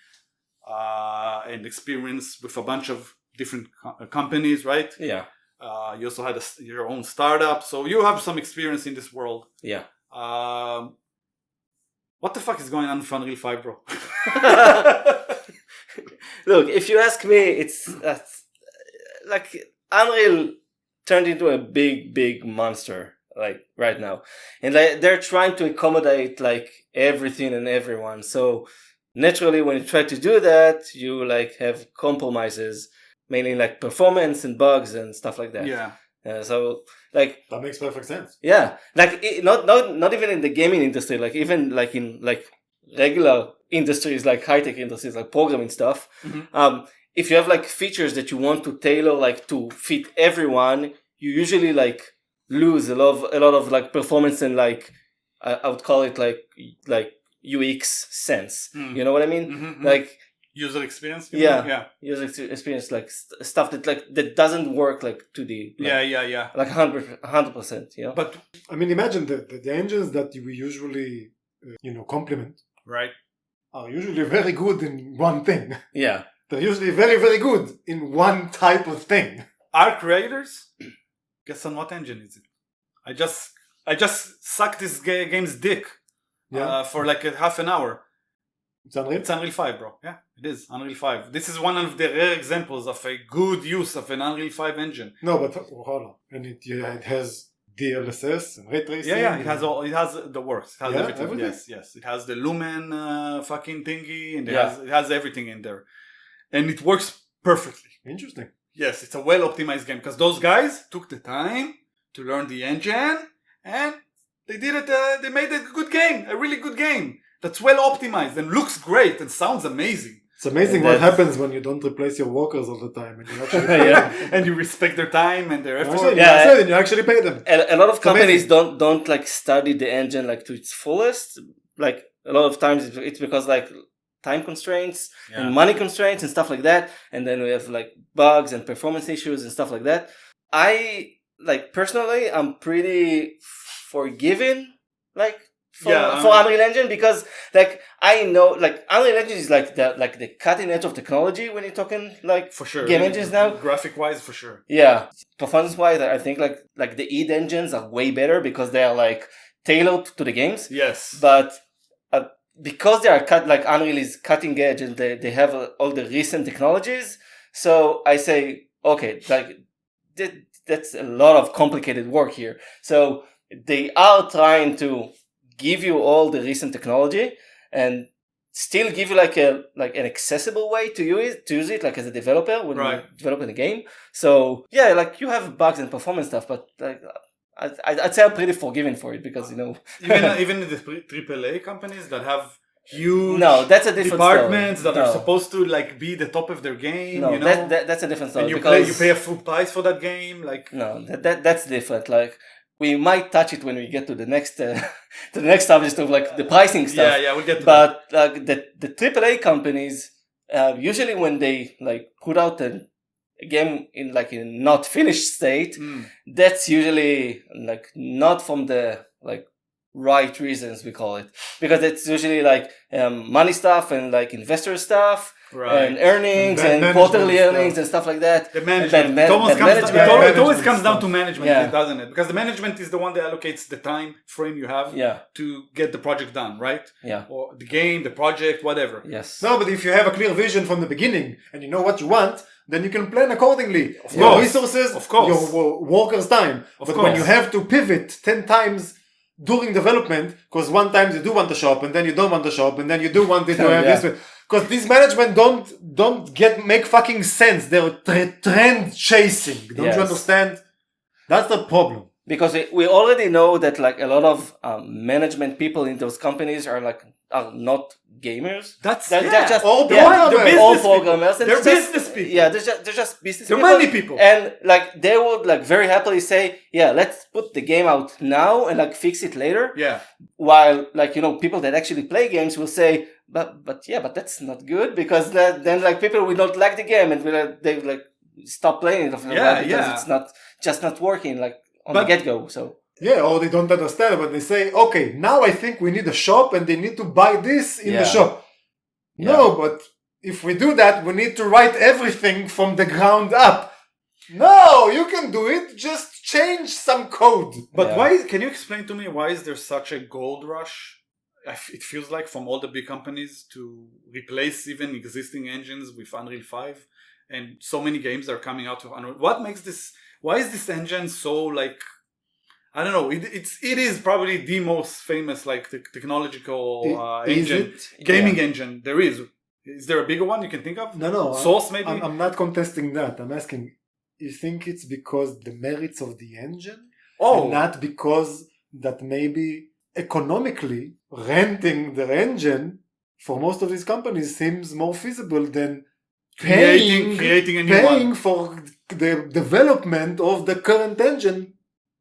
A: and experience with a bunch of different companies, right?
C: Yeah.
A: You also had your own startup, so you have some experience in this world.
C: Yeah.
A: What the fuck is going on with Unreal 5, bro?
C: Look, if you ask me, it's like Unreal turned into a big monster like right now, and they're trying to accommodate like everything and everyone. So naturally, when you try to do that, you like have compromises, mainly like performance and bugs and stuff like that.
A: Yeah.
C: So like
B: That makes perfect sense.
C: yeah, like not even in the gaming industry, like even like in like regular industries, like high tech industries, like programming stuff.
A: Mm-hmm.
C: If you have like features that you want to tailor like to fit everyone, you usually like lose a lot of like performance and like I would call it like UX sense. You know what I mean?
A: Mm-hmm.
C: Like
A: user experience.
C: Yeah. User experience, like stuff that doesn't work like to the
A: yeah.
C: like 100%. You know.
A: But
B: I mean, imagine the engines that we usually complement
A: right.
B: are usually very good in one thing.
C: Yeah.
B: They're usually very, very good in one type of thing.
A: Our creators, guess on what engine is it? I just sucked this game's dick for like a half an hour.
B: It's Unreal?
A: It's Unreal 5, bro. Yeah, it is Unreal 5. This is one of the rare examples of a good use of an Unreal 5 engine.
B: No, but hold on. And it has DLSS and ray tracing.
A: Yeah, it has all. It has the works. It has everything.
B: everything?
A: Yes. It has the Lumen fucking thingy, and it has everything in there, and it works perfectly.
B: Interesting.
A: Yes, it's a well optimized game because those guys took the time to learn the engine, and they did it. They made a good game, a really good game that's well optimized and looks great and sounds amazing.
B: It's amazing what happens when you don't replace your workers all the time and you actually
A: and you respect their time and their effort.
B: And you actually pay them.
C: A lot of companies don't like study the engine like to its fullest. Like a lot of times it's because like time constraints and money constraints and stuff like that. And then we have like bugs and performance issues and stuff like that. I like personally, I'm pretty forgiving like for Unreal Engine because like I know like Unreal Engine is like the cutting edge of technology when you're talking like
A: for sure
C: game engines now.
A: Graphic wise, for sure.
C: Yeah, performance wise, I think like the id engines are way better because they are like tailored to the games.
A: Yes,
C: but because they are like Unreal is cutting edge and they have all the recent technologies. So I say okay, like that's a lot of complicated work here. So they are trying to give you all the recent technology, and still give you like an accessible way to use it like as a developer when you're developing a game. So yeah, like you have bugs and performance stuff, but like I'd say I'm pretty forgiving for it because
A: even the AAA companies that have huge
C: that's a different
A: departments
C: story.
A: that are supposed to like be the top of their game.
C: No, that's a different story.
A: And you pay a full price for that game. Like
C: that's different. Like we might touch it when we get to the next subject of like the pricing stuff.
A: Yeah, we'll get to
C: that. But like the AAA companies, usually when they like put out a game in not finished state, that's usually like not from the like right reasons, we call it, because it's usually like money stuff and like investor stuff. And earnings and quarterly earnings and stuff like that.
A: The management. It always comes down to management, doesn't it? Because the management is the one that allocates the time frame you have to get the project done, right?
C: Yeah.
A: Or the game, the project, whatever.
C: Yes.
B: No, but if you have a clear vision from the beginning and you know what you want, then you can plan accordingly.
A: Of
B: your
A: course.
B: resources,
A: of course.
B: your workers' time. But when you have to pivot 10 times during development, because one time you do want the shop and then you don't want the shop and then you do want it to have this way. Because these management don't make fucking sense. They're trend chasing. Don't you understand? That's the problem.
C: Because we already know that like a lot of management people in those companies are not gamers.
A: They're just
B: all programmers.
A: They're business people.
C: Yeah, they're just business
A: people.
C: They're
A: money people.
C: And like they would like very happily say, yeah, let's put the game out now and like fix it later.
A: Yeah.
C: While like people that actually play games will say, but that's not good because then like people will not like the game and they like stop playing it because it's not working like on the get-go. So
B: yeah, or they don't understand, but they say, okay, now I think we need a shop and they need to buy this in the shop. Yeah. No, but if we do that, we need to write everything from the ground up. No, you can do it. Just change some code.
A: But can you explain to me why is there such a gold rush? It feels like from all the big companies to replace even existing engines with Unreal 5, and so many games are coming out of Unreal. What makes this? Why is this engine so like? I don't know. It is probably the most famous like technological engine, gaming engine there is. Is there a bigger one you can think of?
B: No.
A: Source maybe.
B: I'm not contesting that. I'm asking. You think it's because the merits of the engine, and not because that maybe economically renting the engine for most of these companies seems more feasible than
A: creating a new one.
B: For the development of the current engine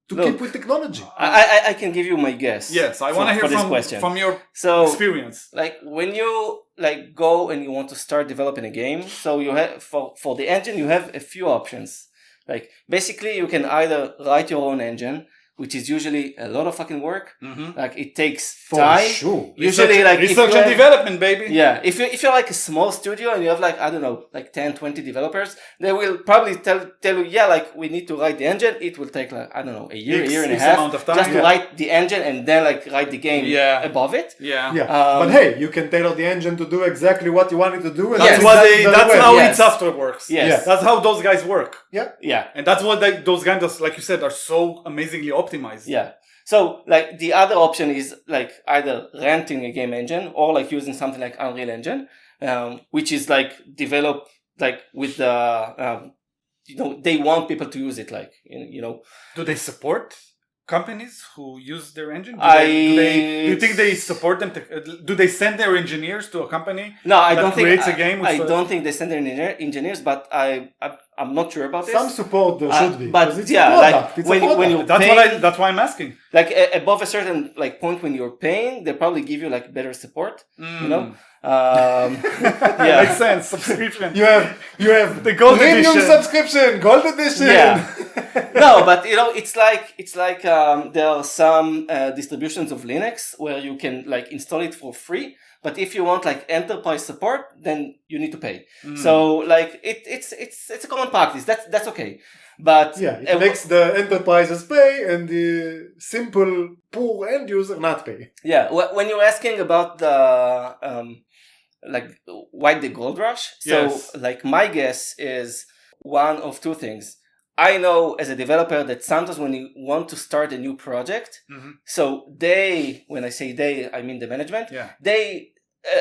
B: to keep with technology.
C: I can give you my guess.
A: Yes, I want to hear from your experience.
C: Like when you like go and you want to start developing a game, so you have for the engine you have a few options. Like basically you can either write your own engine, which is usually a lot of fucking work. Mm-hmm. Like it takes time.
B: Sure.
C: Usually
A: research and development, baby.
C: Yeah. If you're like a small studio and you have like, I don't know, like 10, 20 developers, they will probably tell you, yeah, like we need to write the engine. It will take like, I don't know, a year and a half
A: amount of time,
C: just to write the engine and then like write the game above it.
A: Yeah.
B: But hey, you can tailor the engine to do exactly what you want it to do. And
A: that's how id Software works.
C: Yes.
A: That's how those guys work.
B: Yeah.
C: Yeah.
A: And that's what those guys, like you said, are so amazingly optimized.
C: Yeah. So like the other option is like either renting a game engine or like using something like Unreal Engine, which is like developed like with the, they want people to use it. Like,
A: Do they support companies who use their engine? Do you think they support them? Do they send their engineers to a company?
C: No, I don't think.
A: Creates a game.
C: I don't think they send their engineers, but I'm not sure about this.
B: Some support there should be,
C: but
B: it's
C: like when you
A: that's why I'm asking.
C: Like above a certain like point when you're paying, they probably give you like better support.
A: Makes sense. Subscription.
B: You have
A: the gold
B: premium
A: edition.
B: subscription, gold edition.
C: Yeah. No, but it's like there are some distributions of Linux where you can like install it for free. But if you want like enterprise support, then you need to pay. So like it's a common practice. That's okay. But
B: it makes the enterprises pay and the simple poor end user not pay.
C: Yeah, when you're asking about the like why the gold rush, so like my guess is one of two things. I know as a developer that sometimes when you want to start a new project, so when I say they, I mean the management, they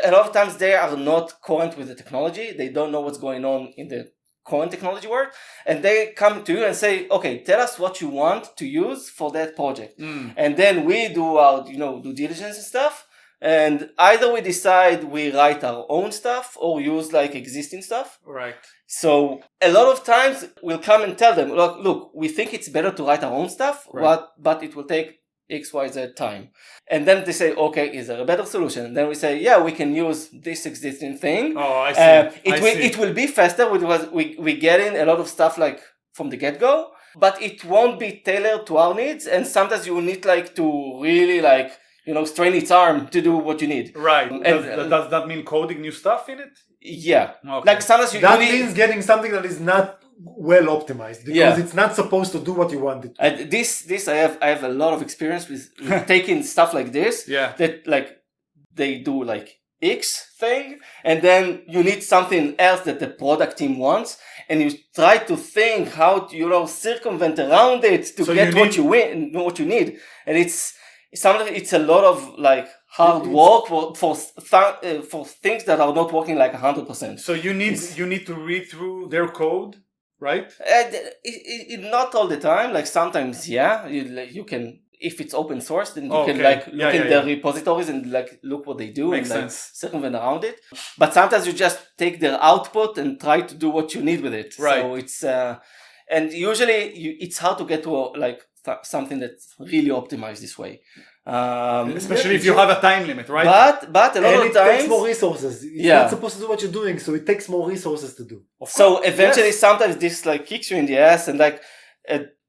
C: a lot of times they are not current with the technology. They don't know what's going on in the current technology world, and they come to you and say, okay, tell us what you want to use for that project. And then we do our, due diligence and stuff. And either we decide we write our own stuff or use like existing stuff.
A: Right.
C: So a lot of times we'll come and tell them, look, we think it's better to write our own stuff, but it will take X, Y, Z time. And then they say, okay, is there a better solution? And then we say, yeah, we can use this existing thing.
A: Oh, I see.
C: It will be faster because we get in a lot of stuff like from the get-go, but it won't be tailored to our needs. And sometimes you will need like to really like, strain its arm to do what you need.
A: Right. Does that mean coding new stuff in it?
C: Yeah.
A: Okay.
C: Like sometimes
B: that means getting something that is not well optimized because it's not supposed to do what you want it to.
C: And this I have a lot of experience with taking stuff like this.
A: Yeah.
C: That like they do like X thing, and then you need something else that the product team wants, and you try to think how to circumvent around it to get what you need, and it's a lot of like hard work for things that are not working like 100%.
A: So you need to read through their code, right?
C: Not all the time. Like sometimes, you can. If it's open source, then you can like look in their repositories and like look what they do.
A: Makes
C: and
A: sense.
C: Like circumvent around it. But sometimes you just take their output and try to do what you need with it.
A: Right.
C: So it's and usually it's hard to get to like something that's really optimized this way.
A: Especially if you have a time limit, right?
C: But a lot of
B: it
C: times
B: takes more resources. It's not supposed to do what you're doing, so it takes more resources to do.
C: So eventually, sometimes this like kicks you in the ass, and like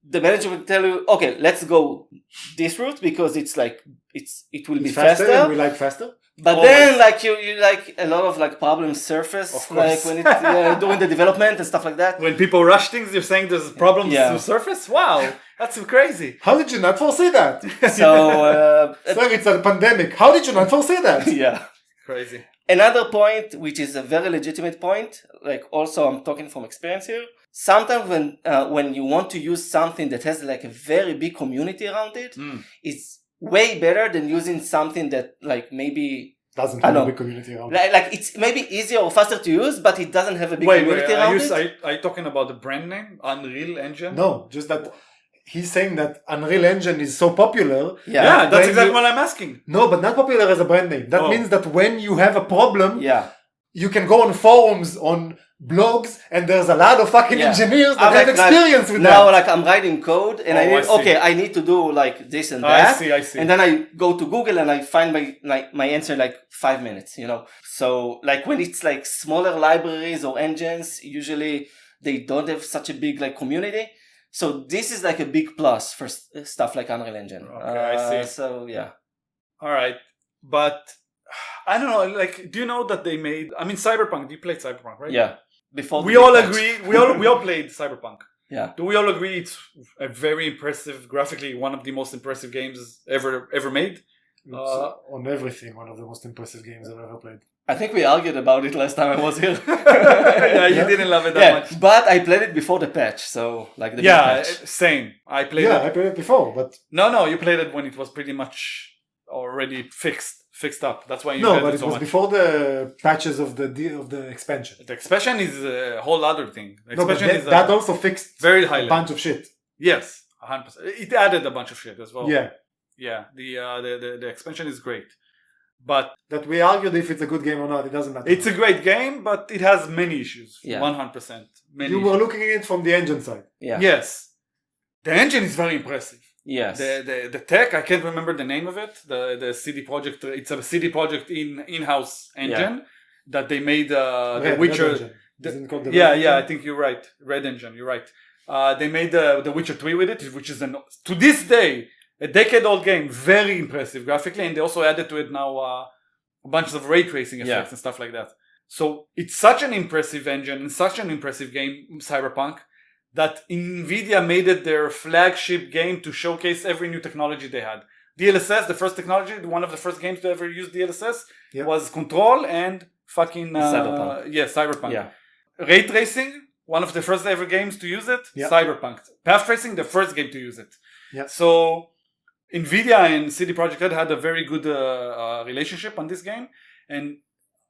C: the manager will tell you, okay, let's go this route because it will be faster.
B: And we like faster.
C: But
A: Always.
C: then like you like a lot of like problems surface like when it's doing the development and stuff like that.
A: When people rush things, you're saying there's problems to surface? Wow, that's crazy.
B: How did you not foresee that?
C: So
B: Sorry, it's a pandemic. How did you not foresee that?
C: Yeah.
A: Crazy.
C: Another point, which is a very legitimate point, like also I'm talking from experience here. Sometimes when you want to use something that has like a very big community around it, it's way better than using something that like maybe
B: doesn't have a big community around it.
C: Like it's maybe easier or faster to use, but it doesn't have a big community around it.
A: Are you talking about the brand name, Unreal Engine?
B: No, just that he's saying that Unreal Engine is so popular.
A: Yeah, that's exactly what I'm asking.
B: No, but not popular as a brand name. That means that when you have a problem, you can go on forums, on blogs, and there's a lot of fucking engineers that have experience with that.
C: Now, like I'm writing code, and I need to do like this and that.
A: I see.
C: And then I go to Google and I find my answer in like 5 minutes. So like when it's like smaller libraries or engines, usually they don't have such a big like community. So this is like a big plus for stuff like Unreal Engine.
A: Okay, I see.
C: So yeah.
A: All right, but I don't know. Like, do you know that they made? I mean, Cyberpunk. You played Cyberpunk, right?
C: Yeah. Before
A: we all agree. We all played Cyberpunk.
C: Yeah.
A: Do we all agree it's a very impressive, graphically one of the most impressive games ever made?
B: On everything, one of the most impressive games I've ever played.
C: I think we argued about it last time I was here.
A: You didn't love it that much.
C: But I played it before the patch, so like the big patch.
A: Same. I played
B: it before, but
A: no, you played it when it was pretty much already fixed up. That's why you
B: no, but it was before the patches of the expansion.
A: The expansion is a whole other thing. The
B: no,
A: expansion is
B: that also fixed
A: very high
B: a bunch of shit.
A: Yes, 100%. It added a bunch of shit as well.
B: Yeah.
A: The expansion is great, but
B: that we argued if it's a good game or not, it doesn't matter.
A: It's a great game, but it has many issues. 100%.
B: You were looking at it from the engine side.
C: Yeah.
A: Yes, the engine is very impressive.
C: Yes.
A: The tech, I can't remember the name of it. The CD Projekt. It's a CD Projekt in-house engine that they made. The Witcher. I think you're right. Red Engine. You're right. They made the Witcher 3 with it, which is to this day a decade-old game. Very impressive graphically, and they also added to it now a bunch of ray tracing effects and stuff like that. So it's such an impressive engine and such an impressive game, Cyberpunk, that NVIDIA made it their flagship game to showcase every new technology they had. DLSS, the first technology, one of the first games to ever use DLSS, was Control and fucking
C: Cyberpunk.
A: Cyberpunk.
C: Yeah.
A: Ray tracing, one of the first ever games to use it, Cyberpunk. Path tracing, the first game to use it.
B: Yeah.
A: So NVIDIA and CD Projekt Red had a very good relationship on this game. And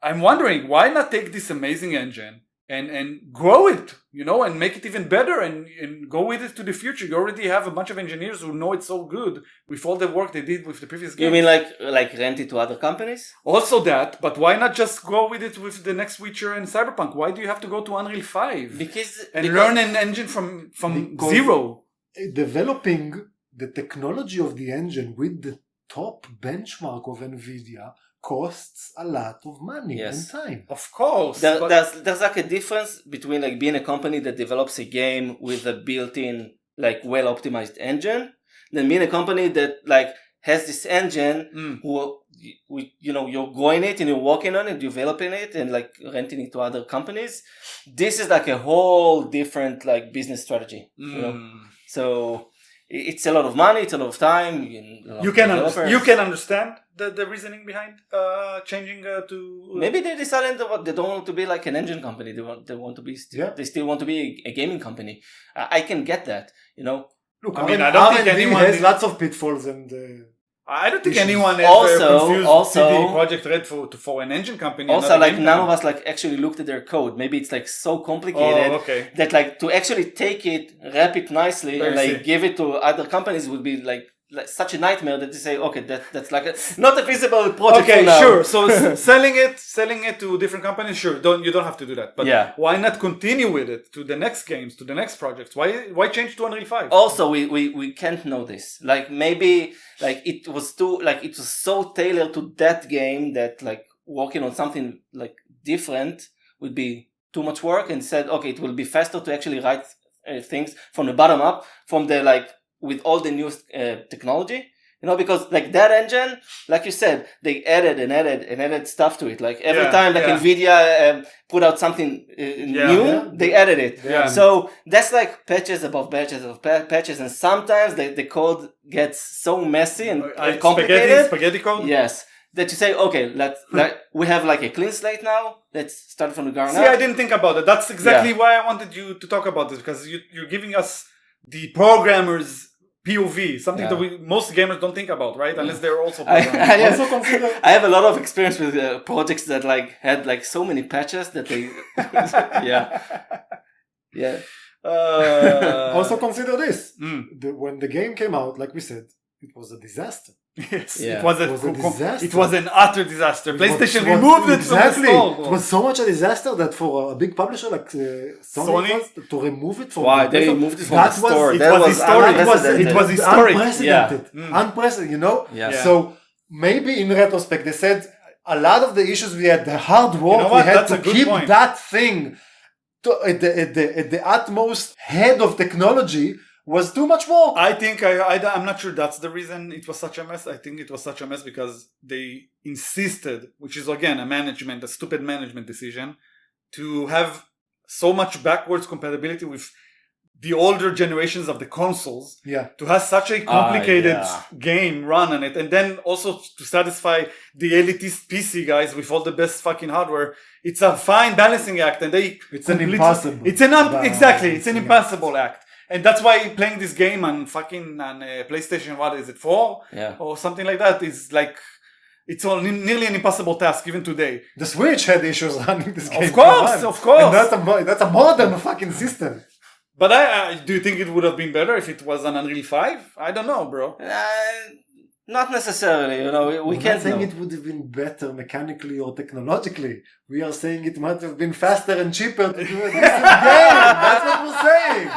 A: I'm wondering, why not take this amazing engine and grow it, and make it even better and go with it to the future. You already have a bunch of engineers who know it's so good with all the work they did with the previous game.
C: You mean like rent it to other companies?
A: Also that, but why not just go with it with the next Witcher and Cyberpunk? Why do you have to go to Unreal 5?
C: Because
A: learn an engine from zero?
B: Developing the technology of the engine with the top benchmark of NVIDIA costs a lot of money and time.
A: Of course.
C: There's like a difference between like being a company that develops a game with a built-in like well-optimized engine than being a company that like has this engine you're growing it and you're working on it, developing it and like renting it to other companies. This is like a whole different like business strategy. So it's a lot of money, it's a lot of time.
A: You can understand the reasoning behind changing to.
C: Maybe they decided they don't want to be like an engine company. They want to be. They still want to be a gaming company. I can get that.
B: Look,
A: I don't think anyone
B: has lots of pitfalls and.
A: I don't think anyone ever confused CD Projekt Red for an engine company.
C: Also, like none of us like actually looked at their code. Maybe it's like so complicated that like to actually take it, wrap it nicely, and like give it to other companies would be like such a nightmare that they say, okay, that's like not a feasible project.
A: Okay,
C: for now.
A: sure. So selling it to different companies, sure. You don't have to do that. But why not continue with it to the next games, to the next projects? Why change to Unreal 5?
C: Also, we can't know this. Like maybe like it was so tailored to that game that like working on something like different would be too much work, and said, okay, it will be faster to actually write things from the bottom up, from the like with all the new technology, because like that engine, like you said, they added stuff to it. Like every time like NVIDIA put out something new, they added it. Yeah. So that's like patches above patches of patches, and sometimes the code gets so messy and complicated.
A: Spaghetti code?
C: Yes. That you say, okay, we have like a clean slate now. Let's start from the ground up.
A: See, I didn't think about it. That's exactly why I wanted you to talk about this, because you're giving us the programmers' POV, something that most gamers don't think about, right? Unless they're also programmers.
C: I have a lot of experience with projects that like had like so many patches that they
B: also consider this. When the game came out, like we said, it was a disaster.
A: Yes, it was a disaster. It was an utter disaster. PlayStation removed it from the store.
B: It was so much a disaster that for a big publisher like Sony to remove it from
C: they removed it from the store.
A: It was historic. It was historic.
B: Unprecedented. Unprecedented, So maybe in retrospect they said a lot of the issues we had, the hard work we had to keep that thing at the utmost head of technology was too much work.
A: I think I'm not sure that's the reason it was such a mess. I think it was such a mess because they insisted, which is again a stupid management decision, to have so much backwards compatibility with the older generations of the consoles. To have such a complicated game run on it, and then also to satisfy the elitist PC guys with all the best fucking hardware. It's a fine balancing act, and
B: it's an impossible.
A: It's an impossible act. And that's why playing this game on PlayStation, what is it, 4? Or something like that, is like, it's nearly an impossible task even today.
B: The Switch had issues running this game.
A: Of course.
B: And that's a modern fucking system.
A: But do you think it would have been better if it was on Unreal 5? I don't know, bro.
C: Not necessarily, we can't
B: saying it would have been better mechanically or technologically. We are saying it might have been faster and cheaper to do a decent game. That's what we're saying.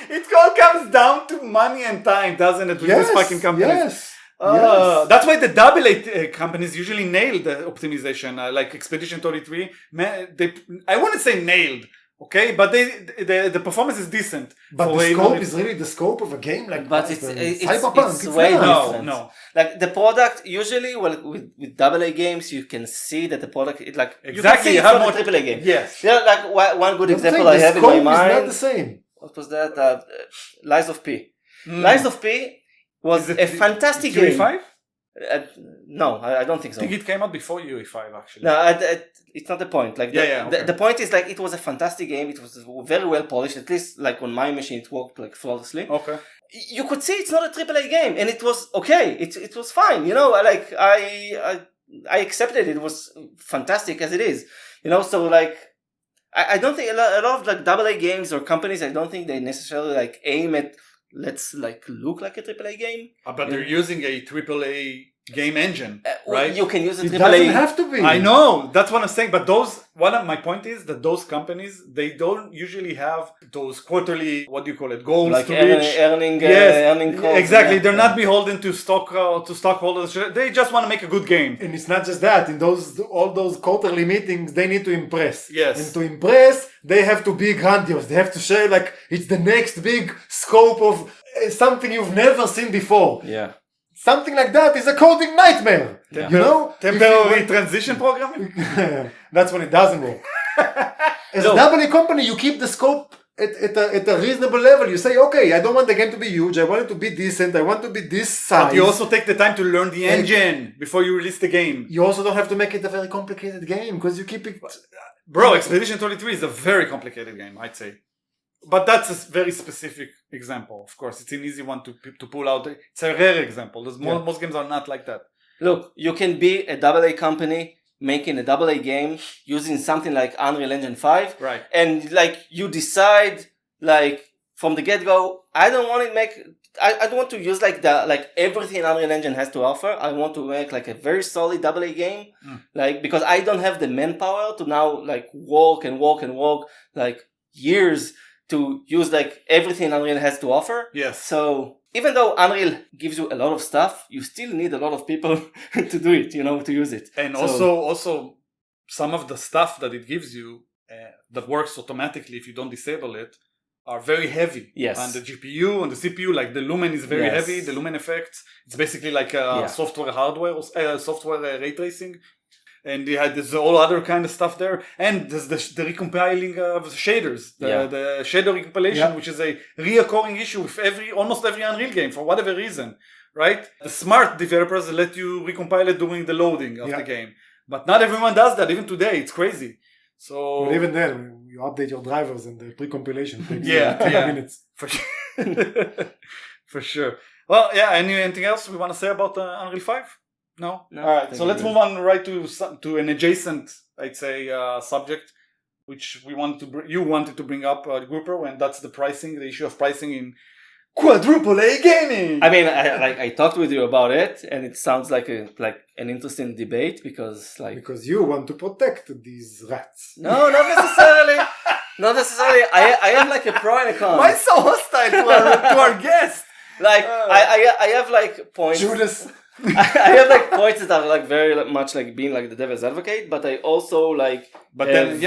A: It all comes down to money and time, doesn't it? With these fucking companies.
B: Yes.
A: That's why the AA companies usually nail the optimization, like Expedition 33. I wouldn't say nailed. Okay, but the performance is decent.
B: But the scope is really the scope of a game like
C: but
B: Cyberpunk.
C: It's way different.
A: No.
C: Like the product, usually, with AA games, you can see that the product,
A: exactly,
C: you have more AAA game.
A: Yes.
C: Like one good example I have in my mind.
B: The scope is not the same.
C: What was that? Lies of P. Lies of P was a fantastic game.
A: UE5?
C: No, I don't think so.
A: I think it came out before UE5 actually.
C: No, it's not the point. Like the point is like it was a fantastic game. It was very well polished. At least like on my machine, it worked like flawlessly.
A: Okay.
C: You could see it's not a AAA game, and it was okay. It was fine. Like I I accepted it. It was fantastic as it is. So like, I don't think a lot of like AA games or companies, I don't think they necessarily like aim at, let's like look like a AAA game.
A: But they're using a AAA game engine, right?
C: You can use a
B: It
C: AAA.
B: doesn't have to be.
A: I know, that's what I'm saying. But my point is that those companies, they don't usually have those quarterly, what do you call it, goals
C: like
A: to reach.
C: earning codes.
A: Exactly. They're not beholden to stockholders. They just want to make a good game.
B: And it's not just that. In all those quarterly meetings, they need to impress.
A: Yes.
B: And to impress, they have to be grandiose. They have to share like it's the next big scope of something you've never seen before.
C: Yeah.
B: Something like that is a coding nightmare.
C: Yeah.
B: You know?
A: Temporary transition programming?
B: That's when it doesn't work. As a AA company, you keep the scope at a reasonable level. You say, okay, I don't want the game to be huge. I want it to be decent. I want to be this size.
A: But you also take the time to learn the engine before you release the game.
B: You also don't have to make it a very complicated game because you keep it.
A: Bro, Expedition 33 is a very complicated game, I'd say. But that's a very specific example. Of course, it's an easy one to pull out. It's a rare example. Most games are not like that.
C: Look, you can be a AA company making a AA game using something like Unreal Engine 5.
A: Right.
C: And like you decide like from the get-go, I don't want to use like everything Unreal Engine has to offer. I want to make like a very solid AA game. Like because I don't have the manpower to now like walk like years to use like everything Unreal has to offer.
A: Yes.
C: So even though Unreal gives you a lot of stuff, you still need a lot of people to do it, to use it.
A: And also some of the stuff that it gives you that works automatically if you don't disable it are very heavy.
C: Yes.
A: And the GPU and the CPU, like the Lumen is very heavy. The Lumen effects, it's basically like software hardware or software ray tracing. And there's all other kind of stuff there. And there's the recompiling of the shaders, the shader recompilation, which is a reoccurring issue with almost every Unreal game for whatever reason, right? The smart developers let you recompile it during the loading of the game. But not everyone does that. Even today, it's crazy. So
B: But even then, you update your drivers and the pre-compilation takes 10 minutes.
A: For sure. For sure. Well, anything else we want to say about Unreal 5? No? All right, so let's move on right to an adjacent, I'd say, subject, which you wanted to bring up, Grouper, and that's the issue of pricing in quadruple A gaming.
C: I mean, I talked with you about it, and it sounds like an interesting debate because
B: you want to protect these rats.
C: No, not necessarily. Not necessarily. I have like a pro and a con.
A: Why so hostile to our guest?
C: Like I have like points.
B: Judas.
C: I have like points that are like very much like being like the devil's advocate, but I also like.
A: But then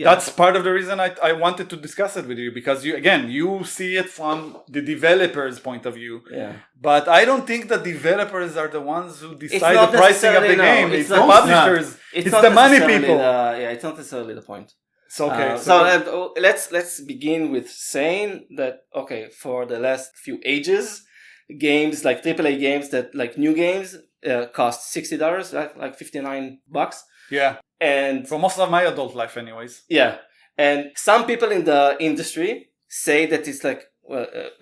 A: that's part of the reason I wanted to discuss it with you, because you see it from the developer's point of view.
C: Yeah.
A: But I don't think the developers are the ones who decide the pricing of the game. It's the publishers. It's the money people.
C: It's not necessarily the point.
A: So okay.
C: Let's begin with saying that for the last few ages, games like AAA games that like new games cost $60, like $59.
A: Yeah.
C: And
A: for most of my adult life, anyways.
C: Yeah. And some people in the industry say that it's like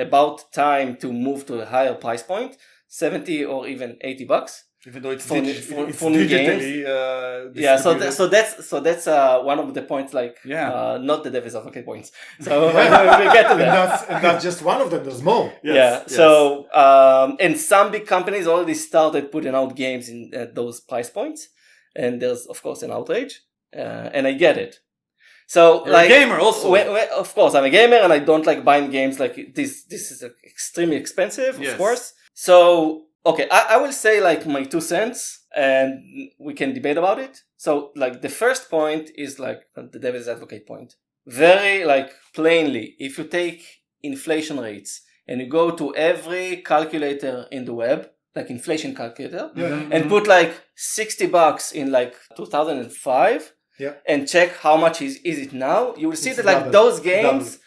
C: about time to move to a higher price point, $70 or even $80.
A: Even though it's
C: for
A: digitally,
C: new games. So that's one of the points, not the devil's advocate points. So we get to that.
B: And that's just one of them. There's more.
C: Yes. So and some big companies already started putting out games in at those price points, and there's of course an outrage, and I get it. So
A: you're a gamer also.
C: Of course, I'm a gamer, and I don't like buying games like this. This is extremely expensive, of course. So. Okay, I will say like my 2 cents and we can debate about it. So like the first point is like the devil's advocate point. Very like plainly, if you take inflation rates and you go to every calculator in the web, like inflation calculator, and put like $60 in like 2005 and check how much is it now, you will see that like those games...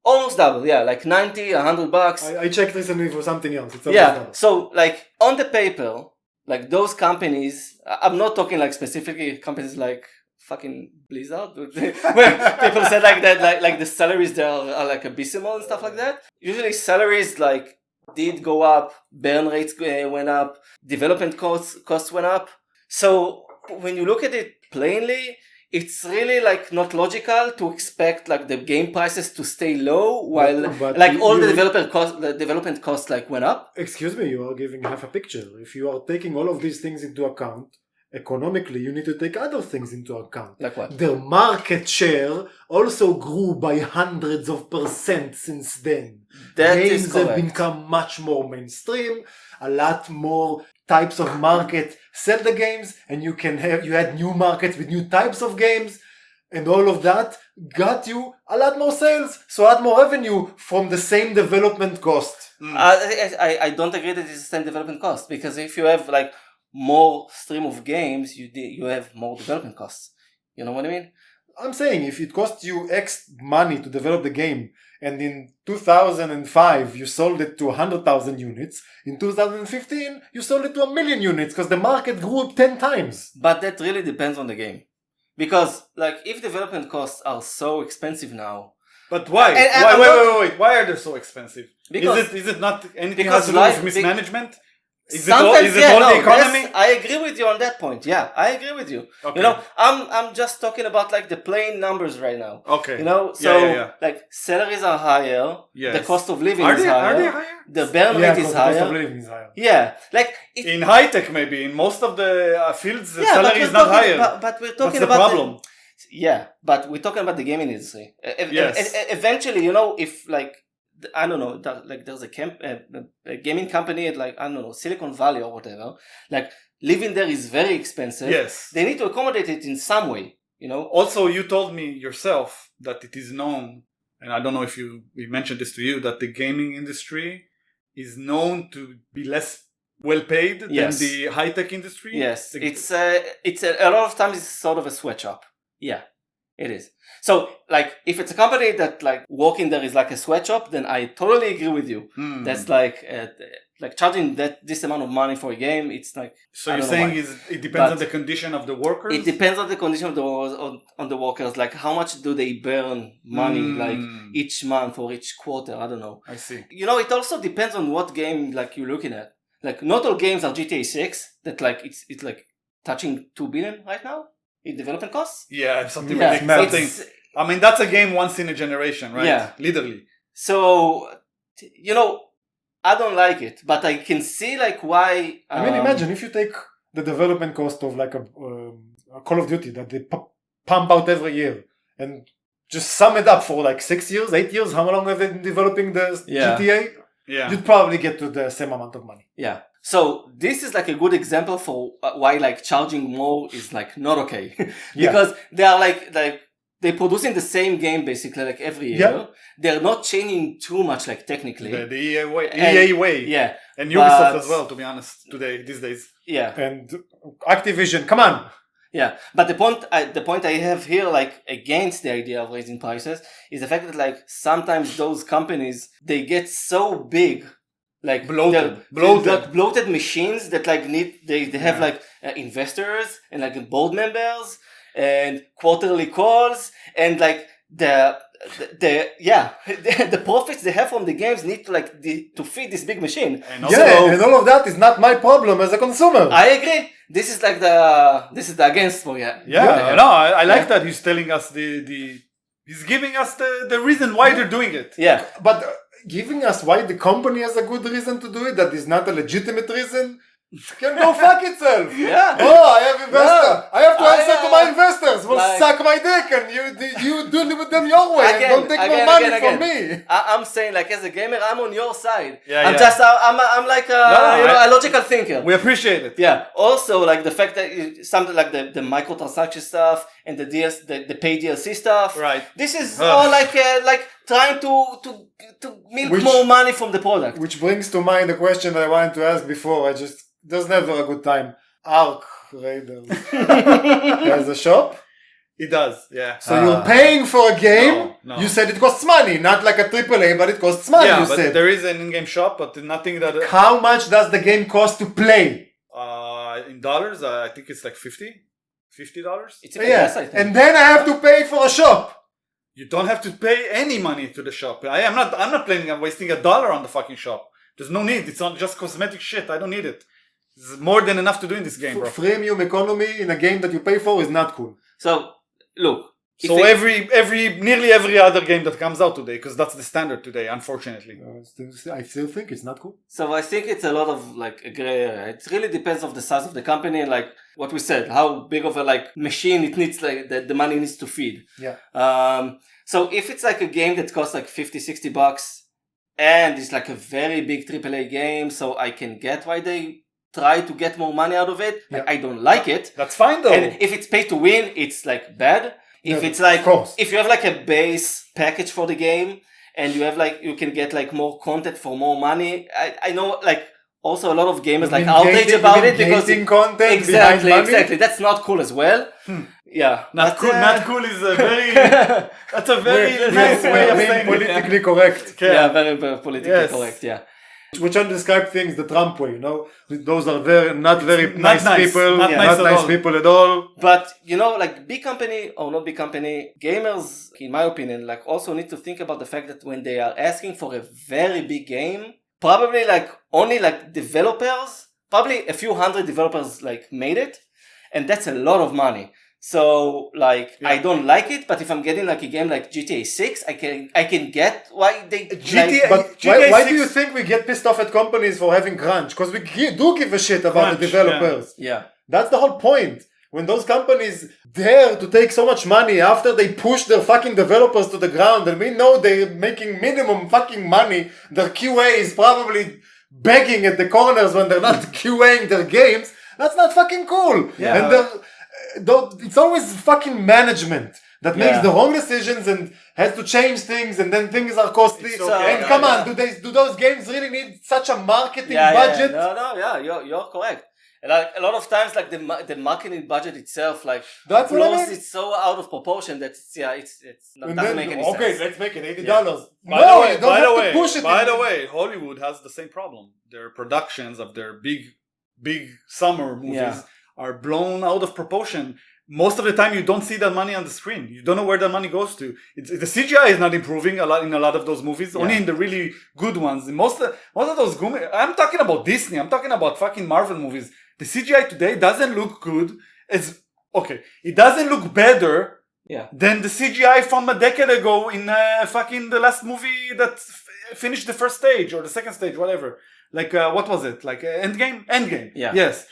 C: Almost double, like $90, $100.
B: I checked recently for something else. It's
C: double. So like on the paper, like those companies, I'm not talking like specifically companies like fucking Blizzard, where people said like that, like the salaries there are like abysmal and stuff like that. Usually salaries like did go up, burn rates went up, development costs went up. So when you look at it plainly, it's really like not logical to expect like the game prices to stay low while
B: But
C: like all the development costs like went up.
B: Excuse me, you are giving half a picture. If you are taking all of these things into account, economically, you need to take other things into account.
C: Like what?
B: Their market share also grew by hundreds of % since then.
C: That is
B: Games have
C: correct.
B: become much more mainstream. A lot more types of market sell the games, and you had new markets with new types of games, and all of that got you a lot more sales, so a lot more revenue from the same development cost.
C: I don't agree that it's the same development cost, because if you have like more stream of games, you have more development costs. You know what I mean?
B: I'm saying if it costs you X money to develop the game, and in 2005 you sold it to 100,000 units, in 2015 you sold it to 1,000,000 units because the market grew 10 times.
C: But that really depends on the game. Because like if development costs are so expensive now,
A: But why? Wait. Why are they so expensive?
C: Because-
A: is it not anything
C: because
A: has to do
C: life-
A: with mismanagement? Is
C: sometimes
A: it all the economy?
C: yes, I agree with you on that point. Yeah, I agree with you.
A: Okay.
C: You know, I'm just talking about like the plain numbers right now.
A: Okay.
C: You know, so
A: Yeah.
C: like salaries are higher.
A: Yes.
C: The cost of living
A: Are
C: is
A: they
C: higher.
A: higher?
C: The burn rate is
B: because the cost
C: higher.
B: of living is higher.
C: Yeah, like
A: In high tech, maybe in most of the fields, the
C: yeah,
A: salary
C: but
A: is
C: we're
A: not
C: talking-
A: higher.
C: But we're talking
A: What's the
C: about
A: problem?
C: Yeah, but we're talking about the gaming industry.
A: Yes.
C: Eventually, you know, if like I don't know, like there's a gaming company at like I don't know Silicon Valley or whatever, like living there is very expensive.
A: Yes.
C: They need to accommodate it in some way. You know.
A: Also, you told me yourself that it is known, and I don't know if we mentioned this to you, that the gaming industry is known to be less well paid
C: Yes.
A: than the high tech industry.
C: Yes, it's a lot of times it's sort of a sweatshop. Yeah, it is. So like if it's a company that like working there is like a sweatshop, then I totally agree with you. That's like charging this amount of money for a game. It's like
A: So
C: I
A: you're
C: don't know
A: saying
C: why.
A: it depends
C: But
A: on the condition of the workers?
C: It depends on the condition of on the workers. Like how much do they burn money like each month or each quarter? I don't know.
A: I see.
C: You know, it also depends on what game like you're looking at. Like not all games are GTA 6 that like it's like touching 2 billion right now in development costs.
A: Yeah, something
C: Yeah,
A: ridiculous. Something.
C: it's-
A: I mean, that's a game once in a generation, right?
C: Yeah.
A: Literally.
C: So, you know, I don't like it, but I can see like why.
B: I mean, imagine if you take the development cost of like a Call of Duty that they pump out every year and just sum it up for like 6 years, 8 years, how long have they been developing the
C: Yeah.
B: GTA?
A: Yeah.
B: You'd probably get to the same amount of money.
C: Yeah. So this is like a good example for why like charging more is like not okay, because they are like they're producing the same game basically like every year.
B: Yeah.
C: They're not changing too much like technically.
A: The EA way.
C: And-
A: EA way.
C: Yeah.
A: And Ubisoft
C: But-
A: as well, to be honest, these days.
C: Yeah.
B: And Activision, come on!
C: Yeah, but the point I have here, like against the idea of raising prices, is the fact that like sometimes those companies they get so big, like
A: Bloated.
C: bloated machines that like they have like investors and like board members and quarterly calls and like the profits they have from the games need to like to feed this big machine.
A: And also,
B: Yeah, and all of that is not my problem as a consumer.
C: I agree. This is like this is the against for you.
A: yeah, no, I like that he's telling us he's giving us the reason why they're doing it.
C: Yeah.
B: But giving us why the company has a good reason to do it, that is not a legitimate reason, can go fuck itself.
C: Yeah.
B: Oh, I have investor. I have to
C: I,
B: answer to my investors. Well,
C: like-
B: suck my dick and you deal with them your way and don't take more money from me.
C: I'm saying like as a gamer, I'm on your side.
A: Yeah,
C: I'm
A: yeah.
C: just I'm like a logical thinker.
A: We appreciate it.
C: Yeah. Also, like the fact that something like the microtransaction stuff and the paid DLC stuff.
A: Right.
C: This is all like trying to milk more money from the product.
B: Which brings to mind the question I wanted to ask before. There's never a good time. Arc Raiders has a shop.
A: It does, yeah.
B: So you're paying for a game.
A: No.
B: You said it costs money, not like a AAA, but it costs money.
A: Yeah,
B: you
A: but
B: said.
A: there is an in-game shop, but nothing that...
B: How much does the game cost to play?
A: in dollars, I think it's like $50.
C: It's even less, I think.
B: And then I have to pay for a shop.
A: You don't have to pay any money to the shop. I'm not planning on wasting $1 on the fucking shop. There's no need. It's not just cosmetic shit. I don't need it. It's more than enough to do in this game, bro.
B: Freemium economy in a game that you pay for is not cool.
C: So, look.
A: So nearly every other game that comes out today, because that's the standard today, unfortunately.
B: I still think it's not cool.
C: So I think it's a lot of like a gray area. It really depends of the size of the company, like what we said, how big of a like machine it needs, like that the money needs to feed.
B: Yeah.
C: So if it's like a game that costs like $50-$60 and it's like a very big AAA game, so I can get why they try to get more money out of it.
B: Yeah.
C: Like, I don't like it.
A: That's fine though.
C: And if it's pay to win, it's like bad. If it's like, if you have like a base package for the game and you have like, you can get like more content for more money. I know like also a lot of gamers like outrage about it because
B: content
C: exactly. That's not cool as well. Yeah.
A: Not cool is a very, that's a very nice way of saying
B: politically correct.
C: Yeah, very politically correct. Yeah.
B: We're trying to describe things the Trump way, you know. Those are not very nice people,
A: not
B: nice people at all.
C: But you know, like big company or not big company, gamers, in my opinion, like also need to think about the fact that when they are asking for a very big game, probably like only like developers, probably a few hundred developers like made it, and that's a lot of money. So like I don't like it, but if I'm getting like a game like GTA 6, I can get why they
B: GTA. But why do you think we get pissed off at companies for having crunch? Because we do give a shit about the developers.
C: Yeah.
B: That's the whole point. When those companies dare to take so much money after they push their fucking developers to the ground, and we know they're making minimum fucking money, their QA is probably begging at the corners when they're not QAing their games. That's not fucking cool.
C: Yeah.
B: And it's always fucking management that makes the wrong decisions and has to change things, and then things are costly. And come on, do those games really need such a marketing budget?
C: You're correct. And like a lot of times, like the marketing budget itself, like
B: that's
C: blows it so out of proportion that it's not, doesn't make any sense.
B: Okay, let's make it $80.
A: By the way, Hollywood has the same problem. Their productions of their big summer movies are blown out of proportion. Most of the time, you don't see that money on the screen. You don't know where the money goes to. The CGI is not improving a lot in a lot of those movies. Only in the really good ones. Most of those, I'm talking about Disney. I'm talking about fucking Marvel movies. The CGI today doesn't look good. It doesn't look better than the CGI from a decade ago in fucking the last movie that finished the first stage or the second stage, whatever. Like what was it? Like Endgame? Endgame.
C: Yeah.
A: Yes.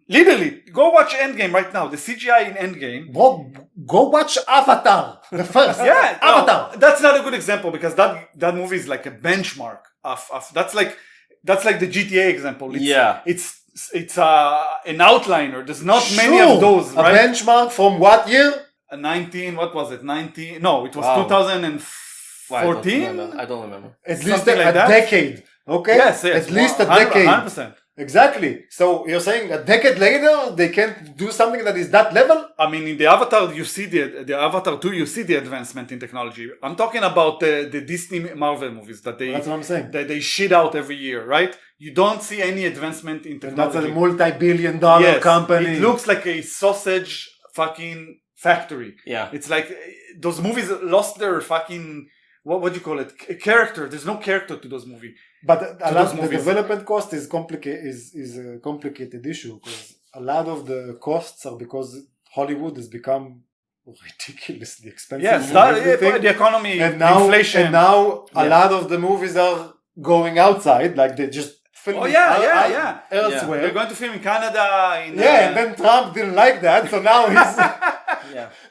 A: Literally, go watch Endgame right now. The CGI in Endgame.
B: Bro, go watch Avatar. The first. Avatar.
A: No, that's not a good example because that movie is like a benchmark of that's like the GTA example. It's an outliner. There's not many of those, right?
B: A benchmark from what year?
A: 19. What was it? 19. No, it was 2014.
C: I don't remember.
B: At least a decade. Okay.
A: Yes.
B: At least a decade.
A: 100%.
B: Exactly. So you're saying a decade later they can't do something that is that level?
A: I mean, in the Avatar, you see the Avatar 2, you see the advancement in technology. I'm talking about the Disney Marvel movies that
B: that's what I'm saying.
A: That they shit out every year, right? You don't see any advancement in technology.
B: And that's a multi-billion-dollar company.
A: It looks like a sausage fucking factory.
C: Yeah.
A: It's like those movies lost their fucking what do you call it? A character. There's no character to those movies.
B: But the development cost is a complicated issue because a lot of the costs are because Hollywood has become ridiculously expensive.
A: Yes, the economy, inflation.
B: And now a lot of the movies are going outside, like they just film elsewhere.
A: They're going to film in Canada.
B: And then Trump didn't like that, so now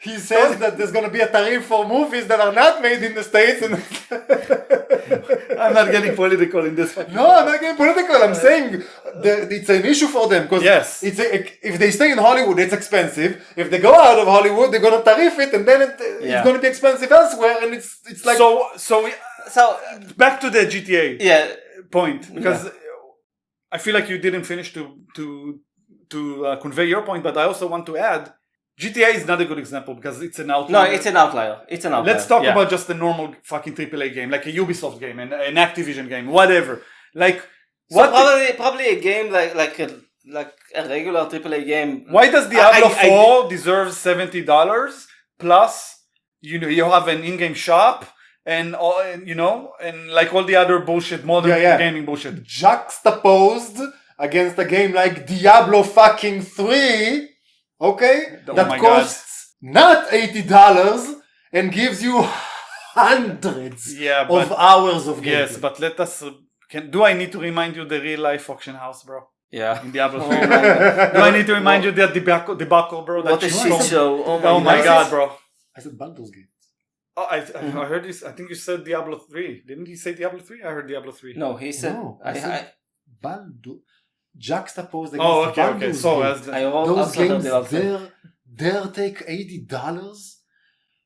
B: he says that there's going to be a tariff for movies that are not made in the States. And
A: I'm not getting political in this.
B: No, I'm not getting political. I'm saying it's an issue for them because if they stay in Hollywood, it's expensive. If they go out of Hollywood, they're going to tariff it, and then it's going to be expensive elsewhere. And it's like
A: so back to the GTA point because I feel like you didn't finish to convey your point, but I also want to add. GTA is not a good example because it's an outlier.
C: No, it's an outlier.
A: Let's talk about just a normal fucking AAA game, like a Ubisoft game and an Activision game, whatever. Like,
C: probably a game like a regular AAA game.
A: Why does Diablo 4 deserve $70 plus? You have an in-game shop and all, and, you know, and like all the other bullshit, modern gaming bullshit.
B: Juxtaposed against a game like Diablo fucking 3, okay, that costs not $80 and gives you hundreds of hours of gameplay.
A: Yes, but let us. Do I need to remind you the real life auction house, bro?
C: Yeah.
A: In Diablo 3. Do I need to remind you that debacle, bro?
C: What a shit show.
A: Oh my god, bro.
B: I said Baldur's Gate.
A: Oh, I heard this. I think you said Diablo 3. Didn't he say Diablo 3? I heard Diablo 3.
C: No, he said.
B: No, I said Baldur. Juxtaposed against
A: okay. So
B: those games, they'll take $80.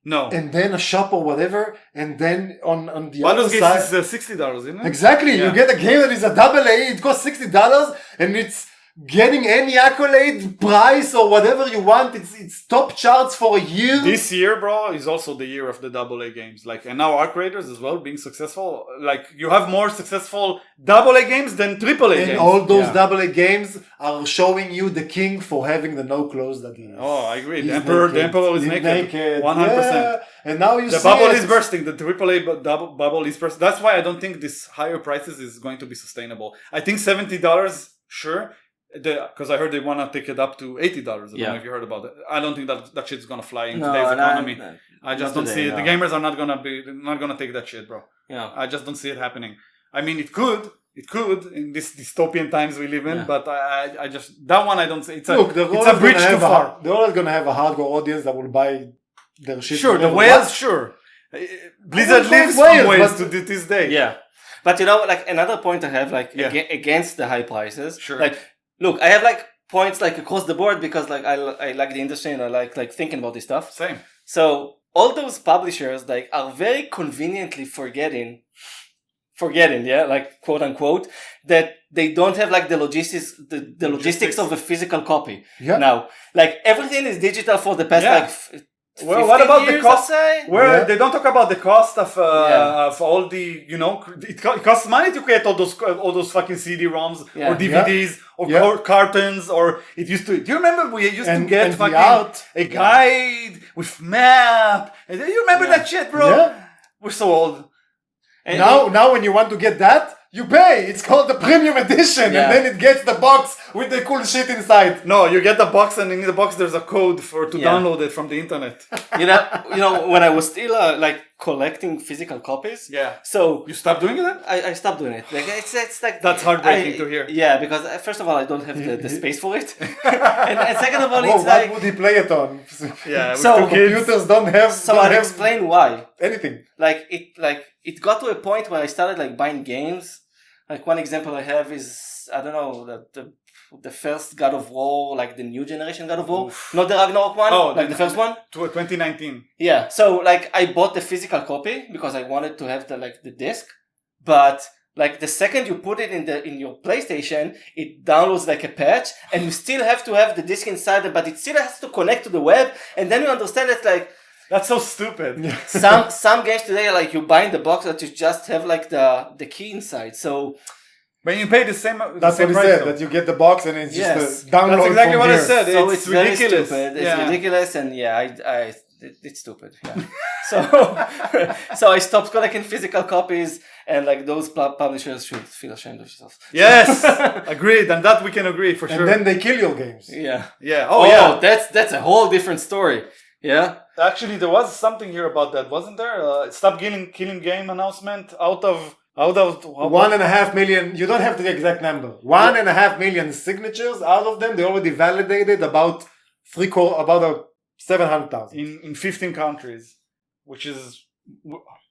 A: No.
B: And then a shop or whatever, and then on the
A: Baldur's
B: other side...
A: Gate is $60, isn't it?
B: Exactly. You get a game that is a AA, it costs $60, and it's getting any accolade, price, or whatever you want. It's top charts for a year.
A: This year, bro, is also the year of the AA games. Like, and now our creators as well being successful. Like, you have more successful AA games than AAA games.
B: And all those AA games are showing you the king for having the no clothes that he is.
A: Oh, I agree. The Emperor is naked. 100%.
B: Yeah. And now you
A: the
B: see
A: bubble is bursting. The AAA bubble is bursting. That's why I don't think this higher prices is going to be sustainable. I think $70, sure. Because I heard they want to take it up to $80. I don't know if you heard about it. I don't think that shit's gonna fly in today's economy. I just don't see it. The gamers are not gonna take that shit, bro.
C: Yeah.
A: I just don't see it happening. I mean, it could in this dystopian times we live in, but I just that one I don't see. It's a bridge too far.
B: They're always gonna have a hardcore audience that will buy their shit.
A: Sure, the whales, sure. Blizzard lives from whales to this day.
C: Yeah, but you know, like another point I have, like against the high prices.
A: Sure.
C: Like, look, I have like points like across the board because like I like the industry and I like thinking about this stuff.
A: Same.
C: So all those publishers like are very conveniently forgetting, like quote unquote, that they don't have like the logistics of a physical copy.
B: Yeah.
C: Now, like everything is digital for the past like.
A: Well, what about
C: years,
A: the cost? Where they don't talk about the cost of all the, you know, it costs money to create all those fucking CD-ROMs or DVDs or cartons, or it used to. Do you remember we used to get fucking a guide with map? And you remember that shit, bro?
B: Yeah.
A: We're so old.
B: And now when you want to get that, you pay. It's called the premium edition, and then it gets the box with the cool shit inside.
A: No, you get the box, and in the box there's a code to download it from the internet.
C: you know, when I was still like collecting physical copies.
A: Yeah.
C: So
A: you stopped doing it then?
C: I stopped doing it. Like it's like
A: that's heartbreaking to hear.
C: Yeah, because first of all I don't have the space for it, and second of all it's
B: what would he play it on?
A: Yeah.
B: So computers don't have.
C: So I'll explain why.
B: Anything.
C: It got to a point where I started like buying games. Like one example I have is, I don't know, the first God of War, like the new generation God of War, not the Ragnarok one, like the first one.
A: 2019.
C: Yeah, so like I bought the physical copy because I wanted to have the disc, but like the second you put it in your PlayStation, it downloads like a patch, and you still have to have the disc inside it, but it still has to connect to the web, and then you understand it's like.
A: That's so stupid.
C: Some games today, like you buy in the box that you just have like the key inside. So
A: when you pay the same,
B: that's what he said. That you get the box and it's just a download.
A: That's exactly what I said.
C: So
A: it's
C: ridiculous. Very stupid. It's ridiculous, and it's stupid. Yeah. so I stopped collecting physical copies, and like those publishers should feel ashamed of themselves.
A: Yes, agreed, and that we can agree for sure.
B: And then they kill your games.
C: Yeah.
A: Yeah.
C: That's a whole different story. Yeah.
A: Actually, there was something here about that, wasn't there? Stop killing game announcement out of
B: 1.5 million. You don't have the exact number. 1.5 million signatures. Out of them, they already validated about 700,000
A: in 15 countries, which is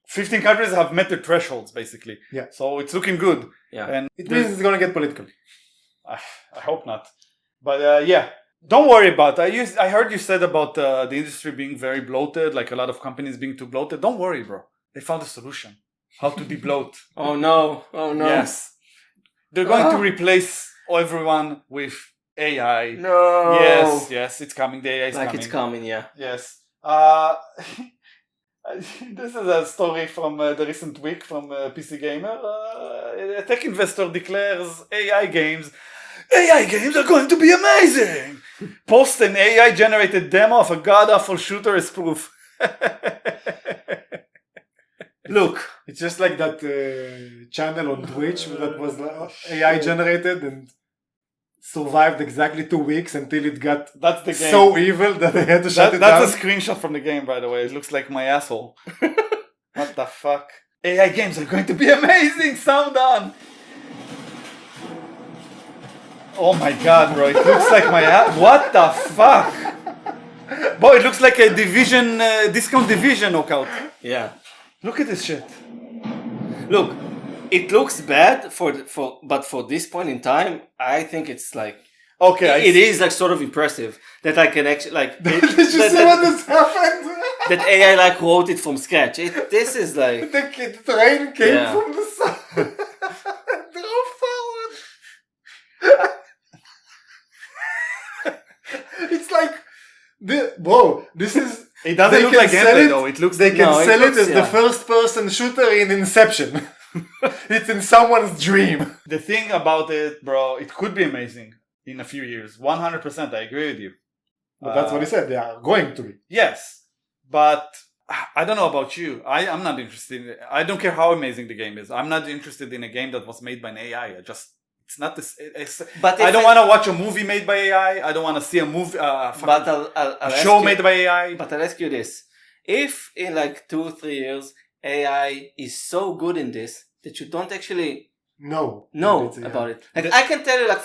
A: 15 countries have met their thresholds basically.
B: Yeah.
A: So it's looking good.
C: Yeah.
A: And
B: it means it's gonna get political.
A: I hope not. But yeah. Don't worry about it. I heard you said about the industry being very bloated, like a lot of companies being too bloated. Don't worry, bro. They found a solution. How to de-bloat.
C: Oh no.
A: Yes. They're going to replace everyone with AI.
C: No.
A: Yes, it's coming. The AI is coming.
C: It's coming, yeah.
A: Yes. This is a story from the recent week from PC Gamer. A tech investor declares AI games are going to be amazing. Post an AI-generated demo of a god-awful shooter as proof.
C: Look,
B: It's just like that channel on Twitch that was AI generated and survived exactly 2 weeks until it got
A: That's the game.
B: so evil that they had to shut it
A: That's
B: down.
A: a screenshot from the game, by the way. It looks like my asshole. What the fuck? AI games are going to be amazing. Sound on. Oh my god, bro! It looks like my what the fuck? Boy, it looks like a division discount division knockout.
C: yeah.
A: Look at this shit.
C: Look, it looks bad but for this point in time, I think it's like
A: Okay,
C: it is like sort of impressive that I can actually like
B: Did you see what just happened?
C: that AI like wrote it from scratch. This is like
B: The train came
C: Yeah.
B: from the side. Drove forward. It's like, bro, this is.
A: It doesn't
B: they
A: look
B: can
A: like
B: sell
A: gameplay
B: it-
A: though. It looks
B: They can
C: No, it
B: sell
C: looks-
B: it as the
C: yeah.
B: first-person shooter in Inception. It's in someone's dream.
A: the thing about it, bro. It could be amazing in a few years. 100%. I agree with you.
B: But that's what he said. They are going to be.
A: Yes, but I don't know about you. I'm not interested. I don't care how amazing the game is. I'm not interested in a game that was made by an AI. It's not this.
C: but
A: I
C: if
A: don't
C: it-
A: want to watch a movie made by AI. I don't want to see a movie,
C: but I'll
A: a
C: ask
A: show
C: you-
A: made by AI.
C: But I'll ask you this: if in like 2-3 years AI is so good in this that you don't actually
B: No.
C: know
B: It's, yeah.
C: about it, like I can tell you, like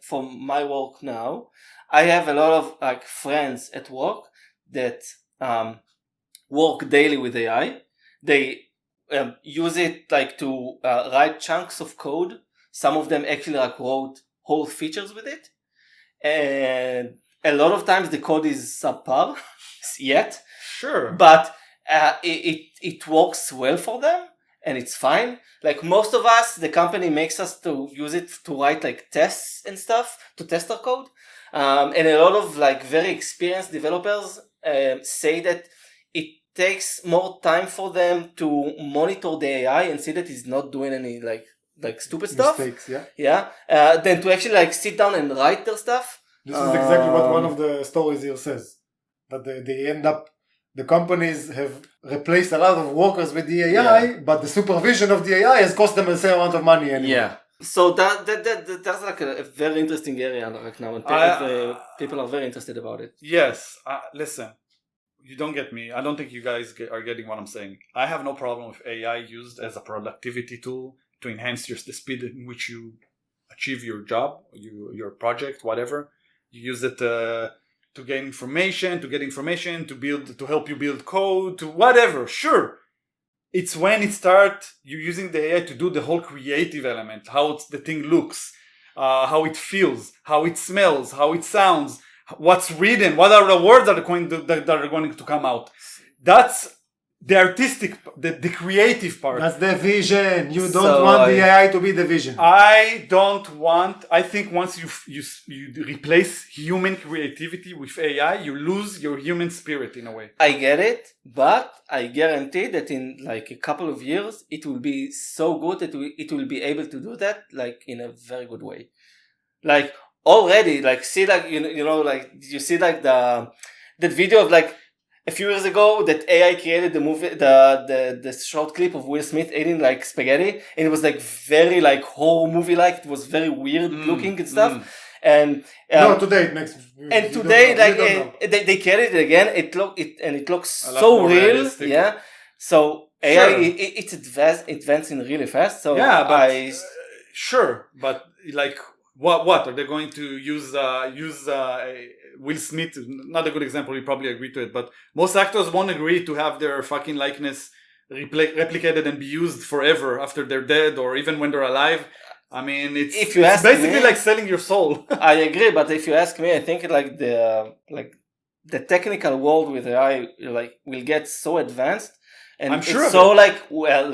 C: from my work now, I have a lot of like friends at work that work daily with AI. They use it like to write chunks of code. Some of them actually like wrote whole features with it, and a lot of times the code is subpar yet,
A: Sure.
C: but it works well for them and it's fine. Like most of us, the company makes us to use it to write like tests and stuff to test our code, and a lot of like very experienced developers say that it takes more time for them to monitor the AI and see that it's not doing any like stupid stuff.
B: Mistakes, yeah.
C: Yeah, than to actually like sit down and write their stuff.
B: This is exactly what one of the stories here says. That they end up, the companies have replaced a lot of workers with the AI, but the supervision of the AI has cost them the same amount of money anyway.
C: Yeah. So that's like a very interesting area right now, and people are very interested about it.
A: Yes. Listen, you don't get me. I don't think you guys are getting what I'm saying. I have no problem with AI used as a productivity tool to enhance the speed in which you achieve your job, your project, whatever. You use it to gain information, to get information, to help you build code, to whatever. Sure. It's when you're using the AI to do the whole creative element, how the thing looks, how it feels, how it smells, how it sounds, what's written, what are the words that are going to come out. That's the artistic, the creative part.
B: That's the vision. You don't
C: So
B: want the AI to be the vision.
A: I think once you replace human creativity with AI, you lose your human spirit in a way.
C: I get it, but I guarantee that in like a couple of years, it will be so good that it will be able to do that like in a very good way. Like already, like see like you know like you see like that video of like a few years ago that AI created the movie, the short clip of Will Smith eating like spaghetti, and it was like very like horror movie like. It was very weird looking and stuff. And
B: No, today it makes.
C: and
B: you
C: today
B: don't know.
C: like
B: You don't know.
C: they created it again. It looks
A: A lot
C: so
A: more
C: real.
A: realistic.
C: Yeah. So AI
A: Sure.
C: it's advancing really fast. So
A: Yeah, but
C: I
A: sure, but like what are they going to use Will Smith? Not a good example, you probably agree to it, but most actors won't agree to have their fucking likeness replicated and be used forever after they're dead or even when they're alive. I mean,
C: If
A: it's
C: you ask
A: basically
C: me-
A: like selling your soul.
C: I agree, but if you ask me, I think like the technical world with AI like will get so advanced, and
A: I'm sure
C: it's
A: of
C: so
A: it.
C: like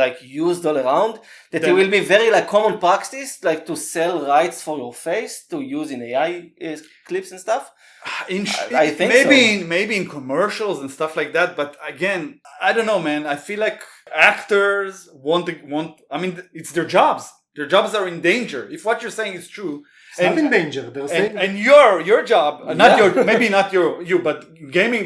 C: like used all around that
A: Then-
C: it will be very like common practice like to sell rights for your face to use in AI clips and stuff. I think
A: maybe in commercials and stuff like that, but again, I don't know, man. I feel like actors want. I mean, it's their jobs. Their jobs are in danger. If what you're saying is true,
B: It's not in danger. They're saying
A: and your job, not
C: Yeah.
A: your maybe not you, but gaming.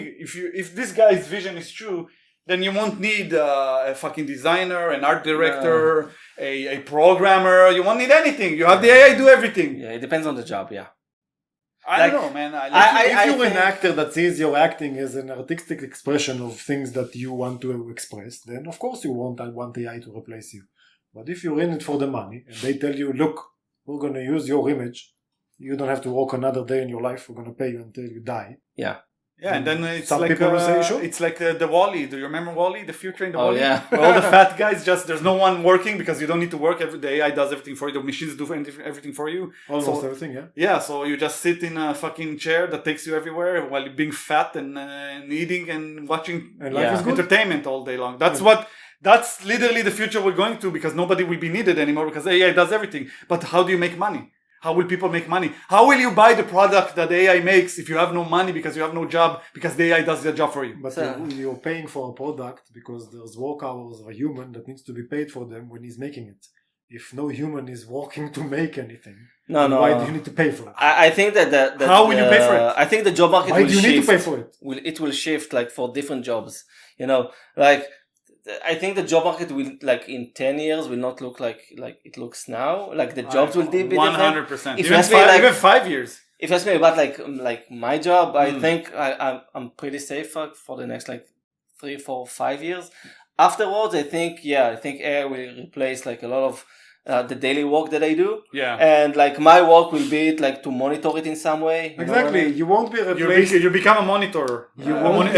A: If this guy's vision is true, then you won't need a fucking designer, an art director, a programmer. You won't need anything. You have the AI do everything.
C: Yeah, it depends on the job. Yeah.
A: I don't know, man.
B: If you're an actor that sees your acting as an artistic expression of things that you want to express, then of course you want AI to replace you. But if you're in it for the money and they tell you, look, we're going to use your image, you don't have to work another day in your life, we're going to pay you until you die.
C: Yeah.
A: Yeah, and then it's
B: some
A: like
B: people will say, sure.
A: It's like the WALL-E. Do you remember WALL-E? The future in the WALL-E?
C: Yeah.
A: Where all the fat guys there's no one working because you don't need to work. The AI does everything for you. The machines do everything for you.
B: Almost everything, yeah.
A: Yeah, so you just sit in a fucking chair that takes you everywhere while you're being fat and eating and watching
B: And life is good.
A: entertainment all day long. That's literally the future we're going to, because nobody will be needed anymore because AI does everything. But how do you make money? How will people make money? How will you buy the product that the AI makes if you have no money because you have no job because the AI does the job for you?
B: But you're paying for a product because there's work hours of a human that needs to be paid for them when he's making it. If no human is working to make anything, why do you need to pay for it?
C: I think that
A: how will you pay for it?
C: I think the job market
B: why
C: will
B: do you
C: shift.
B: need to pay for it?
C: It will shift like for different jobs. You know, like I think the job market will, like in 10 years, will not look like it looks now. Like the jobs will be different.
A: 100%.
C: If you ask me, like,
A: even 5 years.
C: If you ask me about like my job, I think I'm pretty safe for the next like 3, 4, 5 years. Afterwards, I think AI will replace like a lot of the daily work that I do.
A: Yeah.
C: And like my work will be like to monitor it in some way.
B: Exactly. You won't be replaced.
A: You become a monitor.
B: You won't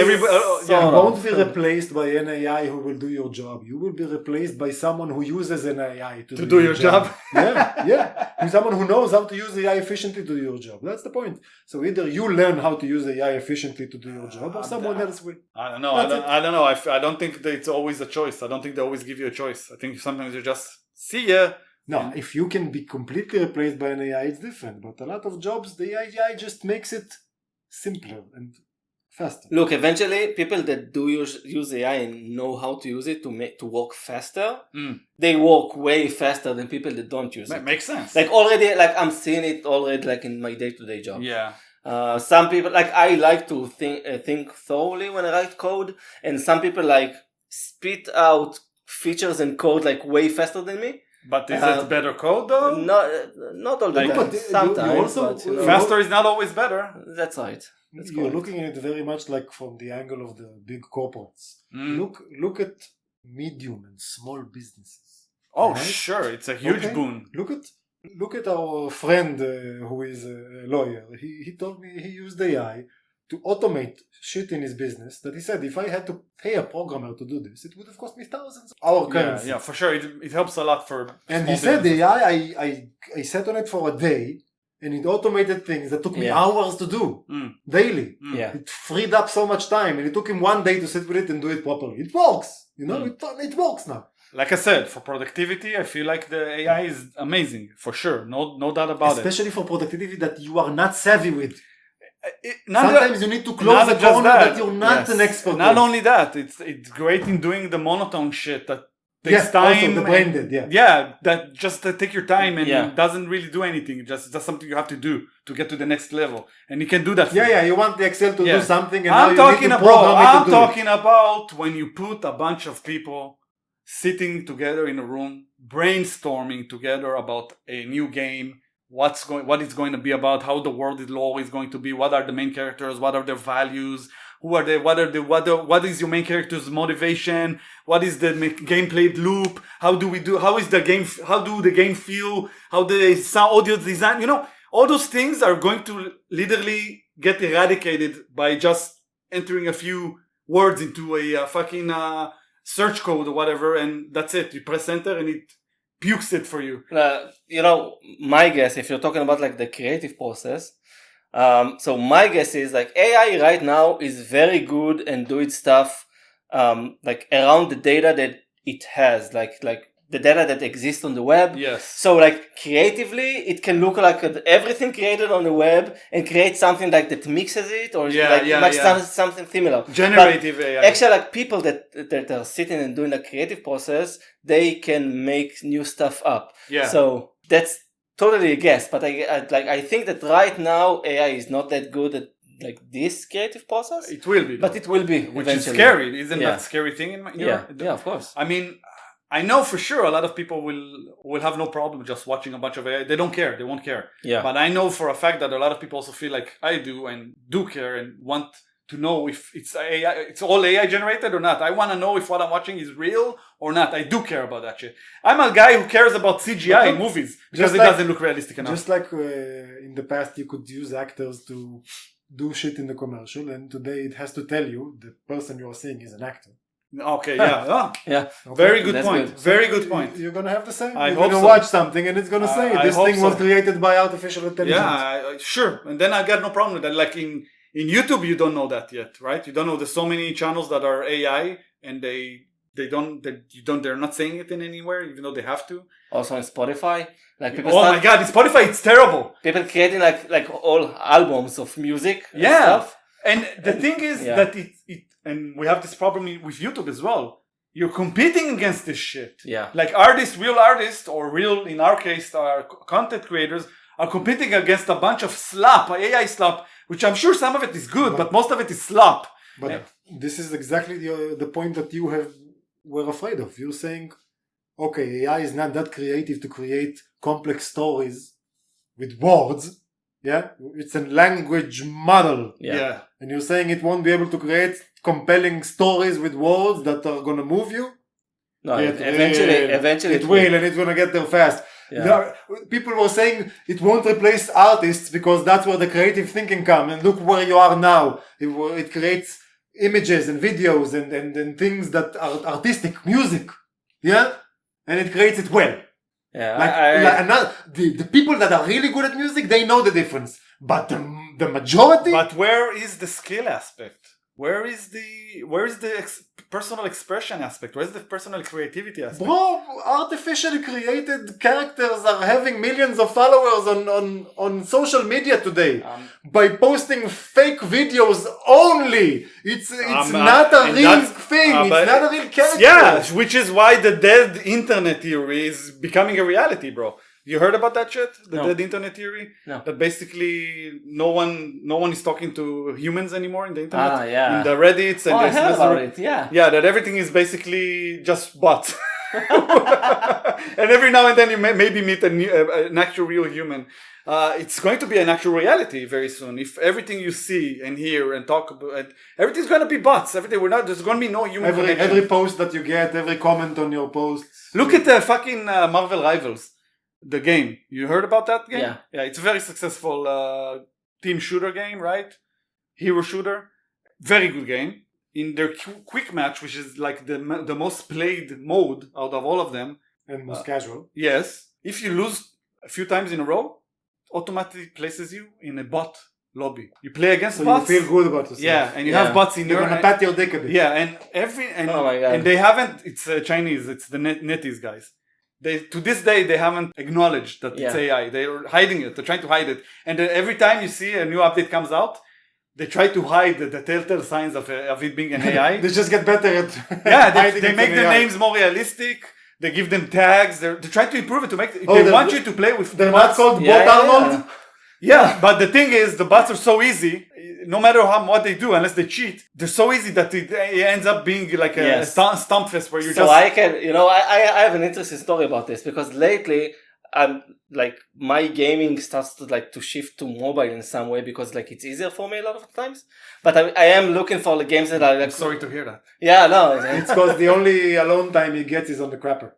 B: be replaced by an AI who will do your job. You will be replaced by someone who uses an AI to do your job. Yeah. Someone who knows how to use AI efficiently to do your job. That's the point. So either you learn how to use AI efficiently to do your job, or someone else will.
A: I don't know. I don't know. I don't think that it's always a choice. I don't think they always give you a choice. I think sometimes you just see ya.
B: No, if you can be completely replaced by an AI, it's different. But a lot of jobs, the AI just makes it simpler and faster.
C: Look, eventually, people that do use AI and know how to use it to work faster, they work way faster than people that don't use it.
A: Makes sense.
C: Like already, like I'm seeing it already, like in my day-to-day job.
A: Yeah.
C: Some people, like I like to think thoroughly when I write code, and some people like spit out features and code like way faster than me.
A: But is it better code though?
C: Not all the time. Sometimes.
A: Faster is not always better.
C: That's right.
B: You're looking at it very much like from the angle of the big corporates. Look at medium and small businesses.
A: Oh, right? Sure, it's a huge boon.
B: Look at our friend who is a lawyer. He told me he used AI to automate shit in his business that he said if I had to pay a programmer to do this, it would have cost me thousands of our currency.
A: Yeah, for sure. It helps a lot for.
B: And he said the AI, I sat on it for a day and it automated things that took me hours to do daily.
C: Yeah.
B: It freed up so much time and it took him one day to sit with it and do it properly. It works. It works now.
A: Like I said, for productivity, I feel like the AI is amazing for sure. No doubt about
B: Especially for productivity that you are not savvy with.
A: Sometimes
B: you need to close the corner that you're not an expert.
A: Not only that, it's great in doing the monotone shit that takes time.
B: Also the brain dead,
A: that just take your time and doesn't really do anything. Just something you have to do to get to the next level, and you can do that.
B: You want the Excel to do something, and
A: I'm
B: now you need to program it to do
A: talking about when you put a bunch of people sitting together in a room, brainstorming together about a new game. What it's going to be about, how the world lore is going to be, what are the main characters, what are their values, what is your main character's motivation, what is the gameplay loop, how do the game feel, how the sound audio design, all those things are going to literally get eradicated by just entering a few words into a fucking search code or whatever, and that's it. You press enter and it pukes it for you.
C: My guess, if you're talking about like the creative process, so my guess is like AI right now is very good and doing stuff like around the data that it has, like the data that exists on the web.
A: Yes.
C: So like creatively, it can look like everything created on the web and create something like that mixes it or something similar.
A: Generative AI.
C: Actually, like people that are sitting and doing the creative process, they can make new stuff up.
A: Yeah.
C: So that's totally a guess, but I think that right now AI is not that good at like this creative process.
A: It will be,
C: But it will be
A: which
C: eventually.
A: is scary. Isn't
C: Yeah.
A: that scary thing in my?
C: Yeah, of course.
A: I mean, I know for sure a lot of people will have no problem just watching a bunch of AI. They don't care. They won't care.
C: Yeah.
A: But I know for a fact that a lot of people also feel like I do and do care and want to know if it's AI, it's all AI generated or not. I want to know if what I'm watching is real or not. I do care about that shit. I'm a guy who cares about CGI in movies because it doesn't look realistic enough.
B: Just like in the past, you could use actors to do shit in the commercial, and today it has to tell you the person you are seeing is an actor.
A: Okay, yeah.
C: Yeah.
B: Okay.
A: Very good
C: That's
A: point.
C: good.
A: Very good point.
B: You're gonna have the same.
A: I
B: You're
A: hope
B: gonna
A: so.
B: watch something, and it's gonna say
A: I
B: this
A: hope
B: thing was
A: so.
B: created by artificial intelligence.
A: Yeah, sure. And then I got no problem with that. Like in YouTube, you don't know that yet, right? You don't know there's so many channels that are AI and they're not saying it in anywhere, even though they have to.
C: Also on Spotify, like people
A: Oh
C: start,
A: my god, in Spotify, it's terrible.
C: people creating like all albums of music. And
A: Yeah.
C: stuff.
A: And the thing is
C: yeah.
A: that it and we have this problem with YouTube as well. You're competing against this shit.
C: Yeah.
A: Like real artists, or real, in our case, our content creators are competing against a bunch of slop, AI slop, which I'm sure some of it is good, but most of it is slop.
B: But this is exactly the point that you were afraid of. You're saying, okay, AI is not that creative to create complex stories with words. Yeah, it's a language model.
A: Yeah.
B: And you're saying it won't be able to create compelling stories with words that are gonna move you.
C: No,
B: It
C: eventually
B: it will, and it's gonna get there fast.
C: Yeah.
B: People were saying it won't replace artists because that's where the creative thinking comes. And look where you are now. It creates images and videos and things that are artistic, music. Yeah, and it creates it well.
C: Yeah.
B: The people that are really good at music, they know the difference. But the majority.
A: But where is the skill aspect? Where is the personal expression aspect? Where's the personal creativity aspect?
B: Bro, artificially created characters are having millions of followers on social media today by posting fake videos only. It's not a real thing. It's not a real character.
A: Yeah, which is why the dead internet theory is becoming a reality, bro. You heard about that shit? The dead internet theory?
C: No.
A: That basically no one is talking to humans anymore in the internet.
C: Yeah.
A: In the Reddits and
C: I heard about it. Yeah.
A: Yeah, that everything is basically just bots. And every now and then you maybe meet an actual real human. It's going to be an actual reality very soon. If everything you see and hear and talk about, everything's going to be bots. There's going to be no human connection.
B: Every post that you get, every comment on your posts.
A: Look at the fucking Marvel Rivals. The game. You heard about that game?
C: Yeah.
A: Yeah, it's a very successful team shooter game, right? Hero shooter. Very good game. In their quick match, which is like the most played mode out of all of them.
B: And most casual.
A: Yes. If you lose a few times in a row, automatically places you in a bot lobby. You play against bots.
B: So you feel good about yourself.
A: Yeah, and you have bots in
B: You're
A: your...
B: gonna pat your dick a bit.
A: Yeah, and
C: Oh my God.
A: and they haven't... It's Chinese. It's the NetEase guys. To this day, they haven't acknowledged that it's AI. They're hiding it. They're trying to hide it. And every time you see a new update comes out, they try to hide the telltale signs of it being an AI.
B: They just get better at
A: Yeah, they make the
B: AI.
A: names more realistic. They give them tags. They're trying to improve it to make.
B: Oh,
A: They want you to play with.
B: They're
A: bots.
B: not called
C: Yeah,
B: Bot
C: yeah,
B: Arnold.
A: Yeah, but the thing is, the bots are so easy. No matter what they do, unless they cheat, they're so easy that it ends up being like a stump fest where you
C: So
A: just.
C: I can, I have an interesting story about this because lately, I'm like my gaming starts to shift to mobile in some way because like it's easier for me a lot of times. But I am looking for the games that are like.
A: Sorry to hear that.
C: Yeah, no,
B: It's because the only alone time he gets is on the crapper.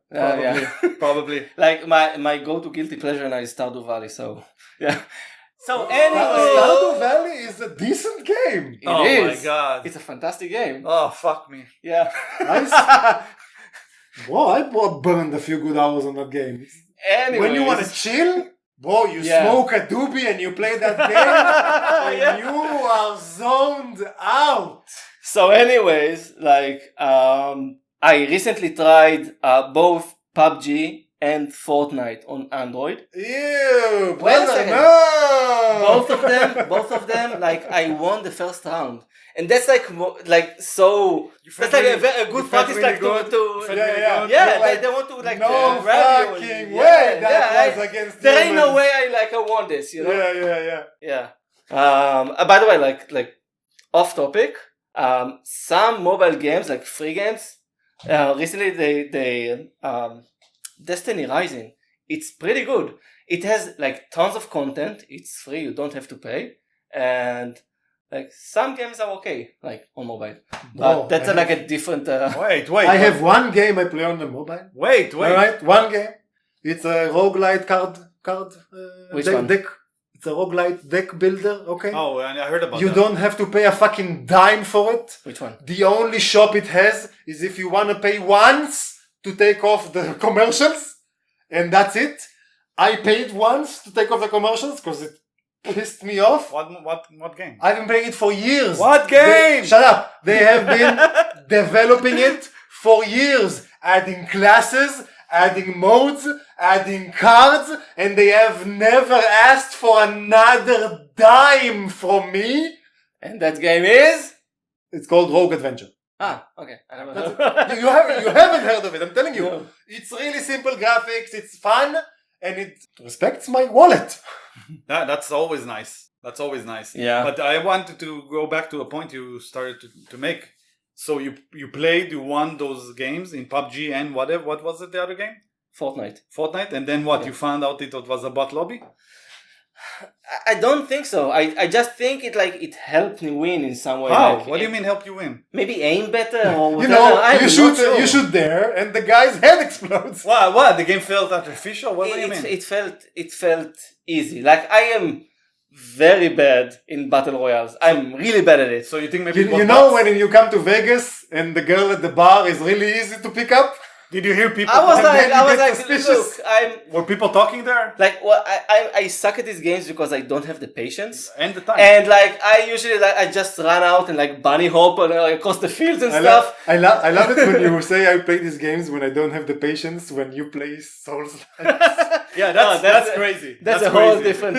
A: Probably.
C: Like my go-to guilty pleasure now is Stardew Valley. So yeah. So anyway,
B: Stardew Valley is a decent game.
C: it
A: Oh
C: is.
A: my God.
C: It's a fantastic game.
A: Oh fuck me.
C: Yeah.
B: Nice. Bro, I burned a few good hours on that game.
C: Anyways.
B: When you want to chill, bro, you
C: Yeah.
B: smoke a doobie and you play that game, and you are zoned out.
C: So anyways, like I recently tried both PUBG and Fortnite on Android.
B: Ew,
C: Wait a
B: brother,
C: second.
B: no.
C: Both of them, like I won the first round, and that's like so.
A: felt
C: That's like
A: really-
C: a good
A: you felt
C: practice,
A: really
C: like
A: good?
C: to
A: You felt really
B: yeah.
A: good?
C: yeah,
B: You're like,
C: they want to like
B: no
C: grab you.
B: fucking way that was against
C: There ain't no
B: humans.
C: way I won this, you know.
B: Yeah.
C: Yeah. By the way, like off topic, some mobile games, like free games, recently they Destiny Rising, it's pretty good. It has like tons of content. It's free. You don't have to pay. And like some games are okay, like on mobile. But that's like a different.
A: Wait.
B: I have one game I play on the mobile.
A: Wait.
B: All right, one game. It's a roguelite card.
C: Which
B: deck,
C: one?
B: Deck. It's a roguelite deck builder. Okay.
A: Oh, and I heard about
B: You
A: that.
B: don't have to pay a fucking dime for it.
C: Which one?
B: The only shop it has is if you want to pay once to take off the commercials, and that's it. I paid once to take off the commercials because it pissed me off.
A: What game?
B: I've been playing it for years.
A: What game?
B: Shut up. They have been developing it for years, adding classes, adding modes, adding cards, and they have never asked for another dime from me.
C: And that game is?
B: It's called Rogue Adventure.
C: Okay. I never heard.
B: You haven't heard of it, I'm telling you.
C: No.
B: It's really simple graphics, it's fun, and it respects my wallet.
A: That's always nice. That's always nice.
C: Yeah.
A: But I wanted to go back to a point you started to make. So you won those games in PUBG and whatever. What was it, the other game?
C: Fortnite.
A: And then what?
C: Yeah.
A: You found out it was a bot lobby?
C: I don't think so. I just think it helped me win in some way.
A: How?
C: Like,
A: What do you mean help you win?
C: Maybe aim better or
B: You
C: whatever.
B: know,
C: I'm not sure.
B: you shoot there, and the guy's head explodes.
A: What? The game felt artificial? What do you mean?
C: It felt easy. Like I am very bad in battle royales. I'm really bad at it.
A: So you think maybe it was
B: You know
A: bots?
B: when you come to Vegas and the girl at the bar is really easy to pick up?
A: Did you hear people?
C: I was
B: then you get
C: like,
B: suspicious.
C: look,
A: Were people talking there?
C: like, well, I suck at these games because I don't have the patience.
A: And the time.
C: And like, I usually I just run out and like bunny hop and, across the fields and stuff.
B: I love it when you say I play these games when I don't have the patience when you play Souls.
A: Yeah,
C: No,
A: that's crazy.
C: That's a whole
A: crazy.
C: different.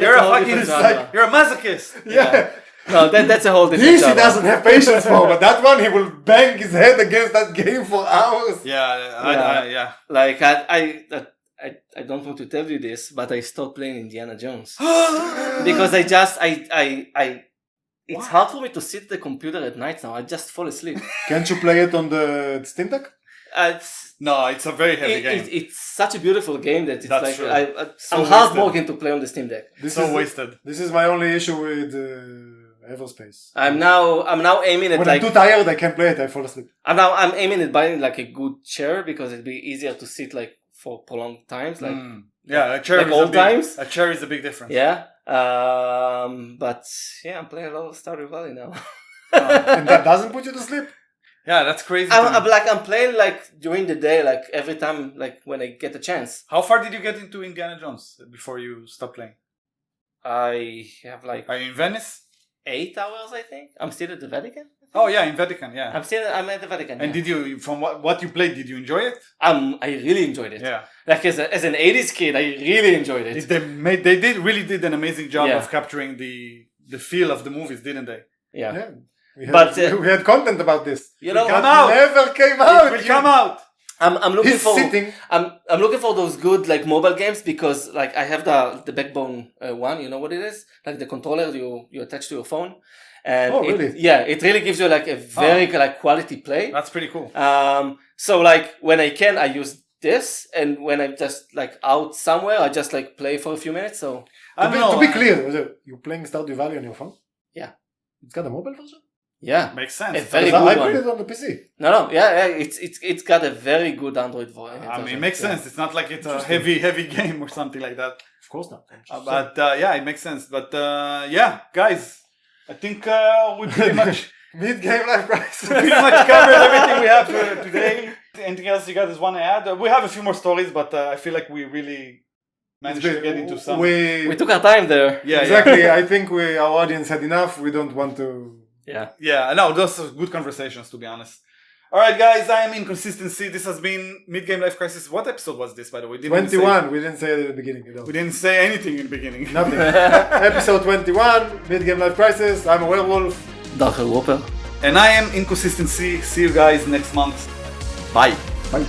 A: You're a fucking
C: genre.
A: you're a masochist.
B: Yeah.
C: No, that's a whole different.
B: This he
C: genre.
B: doesn't have patience for, but that one he will bang his head against that game for hours.
A: Yeah.
C: Like I don't want to tell you this, but I stopped playing Indiana Jones because it's hard for me to sit at the computer at night now. I just fall asleep.
B: Can't you play it on the Steam Deck?
A: No, it's a very heavy game.
C: It's such a beautiful game that it's
A: That's
C: like
A: true. So
C: I'm heartbroken to play on the Steam Deck.
A: wasted.
B: This is my only issue with Everspace.
C: I'm now aiming at
B: When
C: like
B: I'm too tired, I can't play it. I fall asleep.
C: I'm aiming at buying like a good chair because it'd be easier to sit like for prolonged times. Like
A: Yeah, a chair
C: Like
A: is
C: old times?
A: A chair is a big difference.
C: yeah. But yeah, I'm playing a lot of Stardew Valley now.
B: And that doesn't put you to sleep.
A: Yeah, that's crazy.
C: I'm playing like during the day, like every time, like when I get a chance.
A: How far did you get into Indiana Jones before you stopped playing?
C: I have like
A: Are you in Venice?
C: 8 hours, I think. I'm still at the Vatican.
A: Oh yeah, in Vatican, yeah.
C: I'm at the Vatican.
A: And
C: yeah.
A: did you, from what you played, did you enjoy it?
C: I really enjoyed it.
A: Yeah.
C: Like as an 80s kid, I really enjoyed it.
A: They really did an amazing job
C: Yeah.
A: of capturing the feel of the movies, didn't they?
C: Yeah.
B: Yeah. We
C: But,
B: had content about this.
C: You know,
A: Come
B: It
A: out.
B: never came out.
A: It will come out.
C: I'm looking
B: He's
C: for
B: sitting.
C: I'm looking for those good like mobile games because like I have the backbone one. You know what it is? Like the controller you attach to your phone. And
B: Oh, really?
C: it really gives you like a very like quality play.
A: That's pretty cool.
C: So like when I can, I use this, and when I'm just like out somewhere, I just like play for a few minutes. So
B: To be clear, you're playing Stardew Valley on your phone?
C: Yeah.
B: It's got a mobile version?
C: yeah,
A: Makes sense.
C: a very
B: Because
C: good
B: I
C: one.
B: played it on the PC.
C: No, yeah, it's got a very good Android voice.
A: I mean, it makes sense. It's not like it's a heavy game or something like that.
B: Of course not.
A: But yeah, it makes sense. But yeah, guys, I think we pretty much
B: Midgame Life Crisis.
A: covered everything we have for today. Anything else you guys want to add? We have a few more stories, but I feel like we really managed to get into some.
C: We took our time there.
A: Yeah,
B: exactly. I think our audience had enough. We don't want to.
C: Yeah.
A: No, those are good conversations, to be honest. All right, guys, I am Inconsistency. This has been Midgame Life Crisis. What episode was this, by the way?
B: 21. We didn't say it at the beginning at all.
A: We didn't say anything in the beginning.
B: Nothing. Episode 21, Midgame Life Crisis. I'm a werewolf.
C: Darker Whopper.
A: And I am Inconsistency. See you guys next month. Bye.
B: Bye.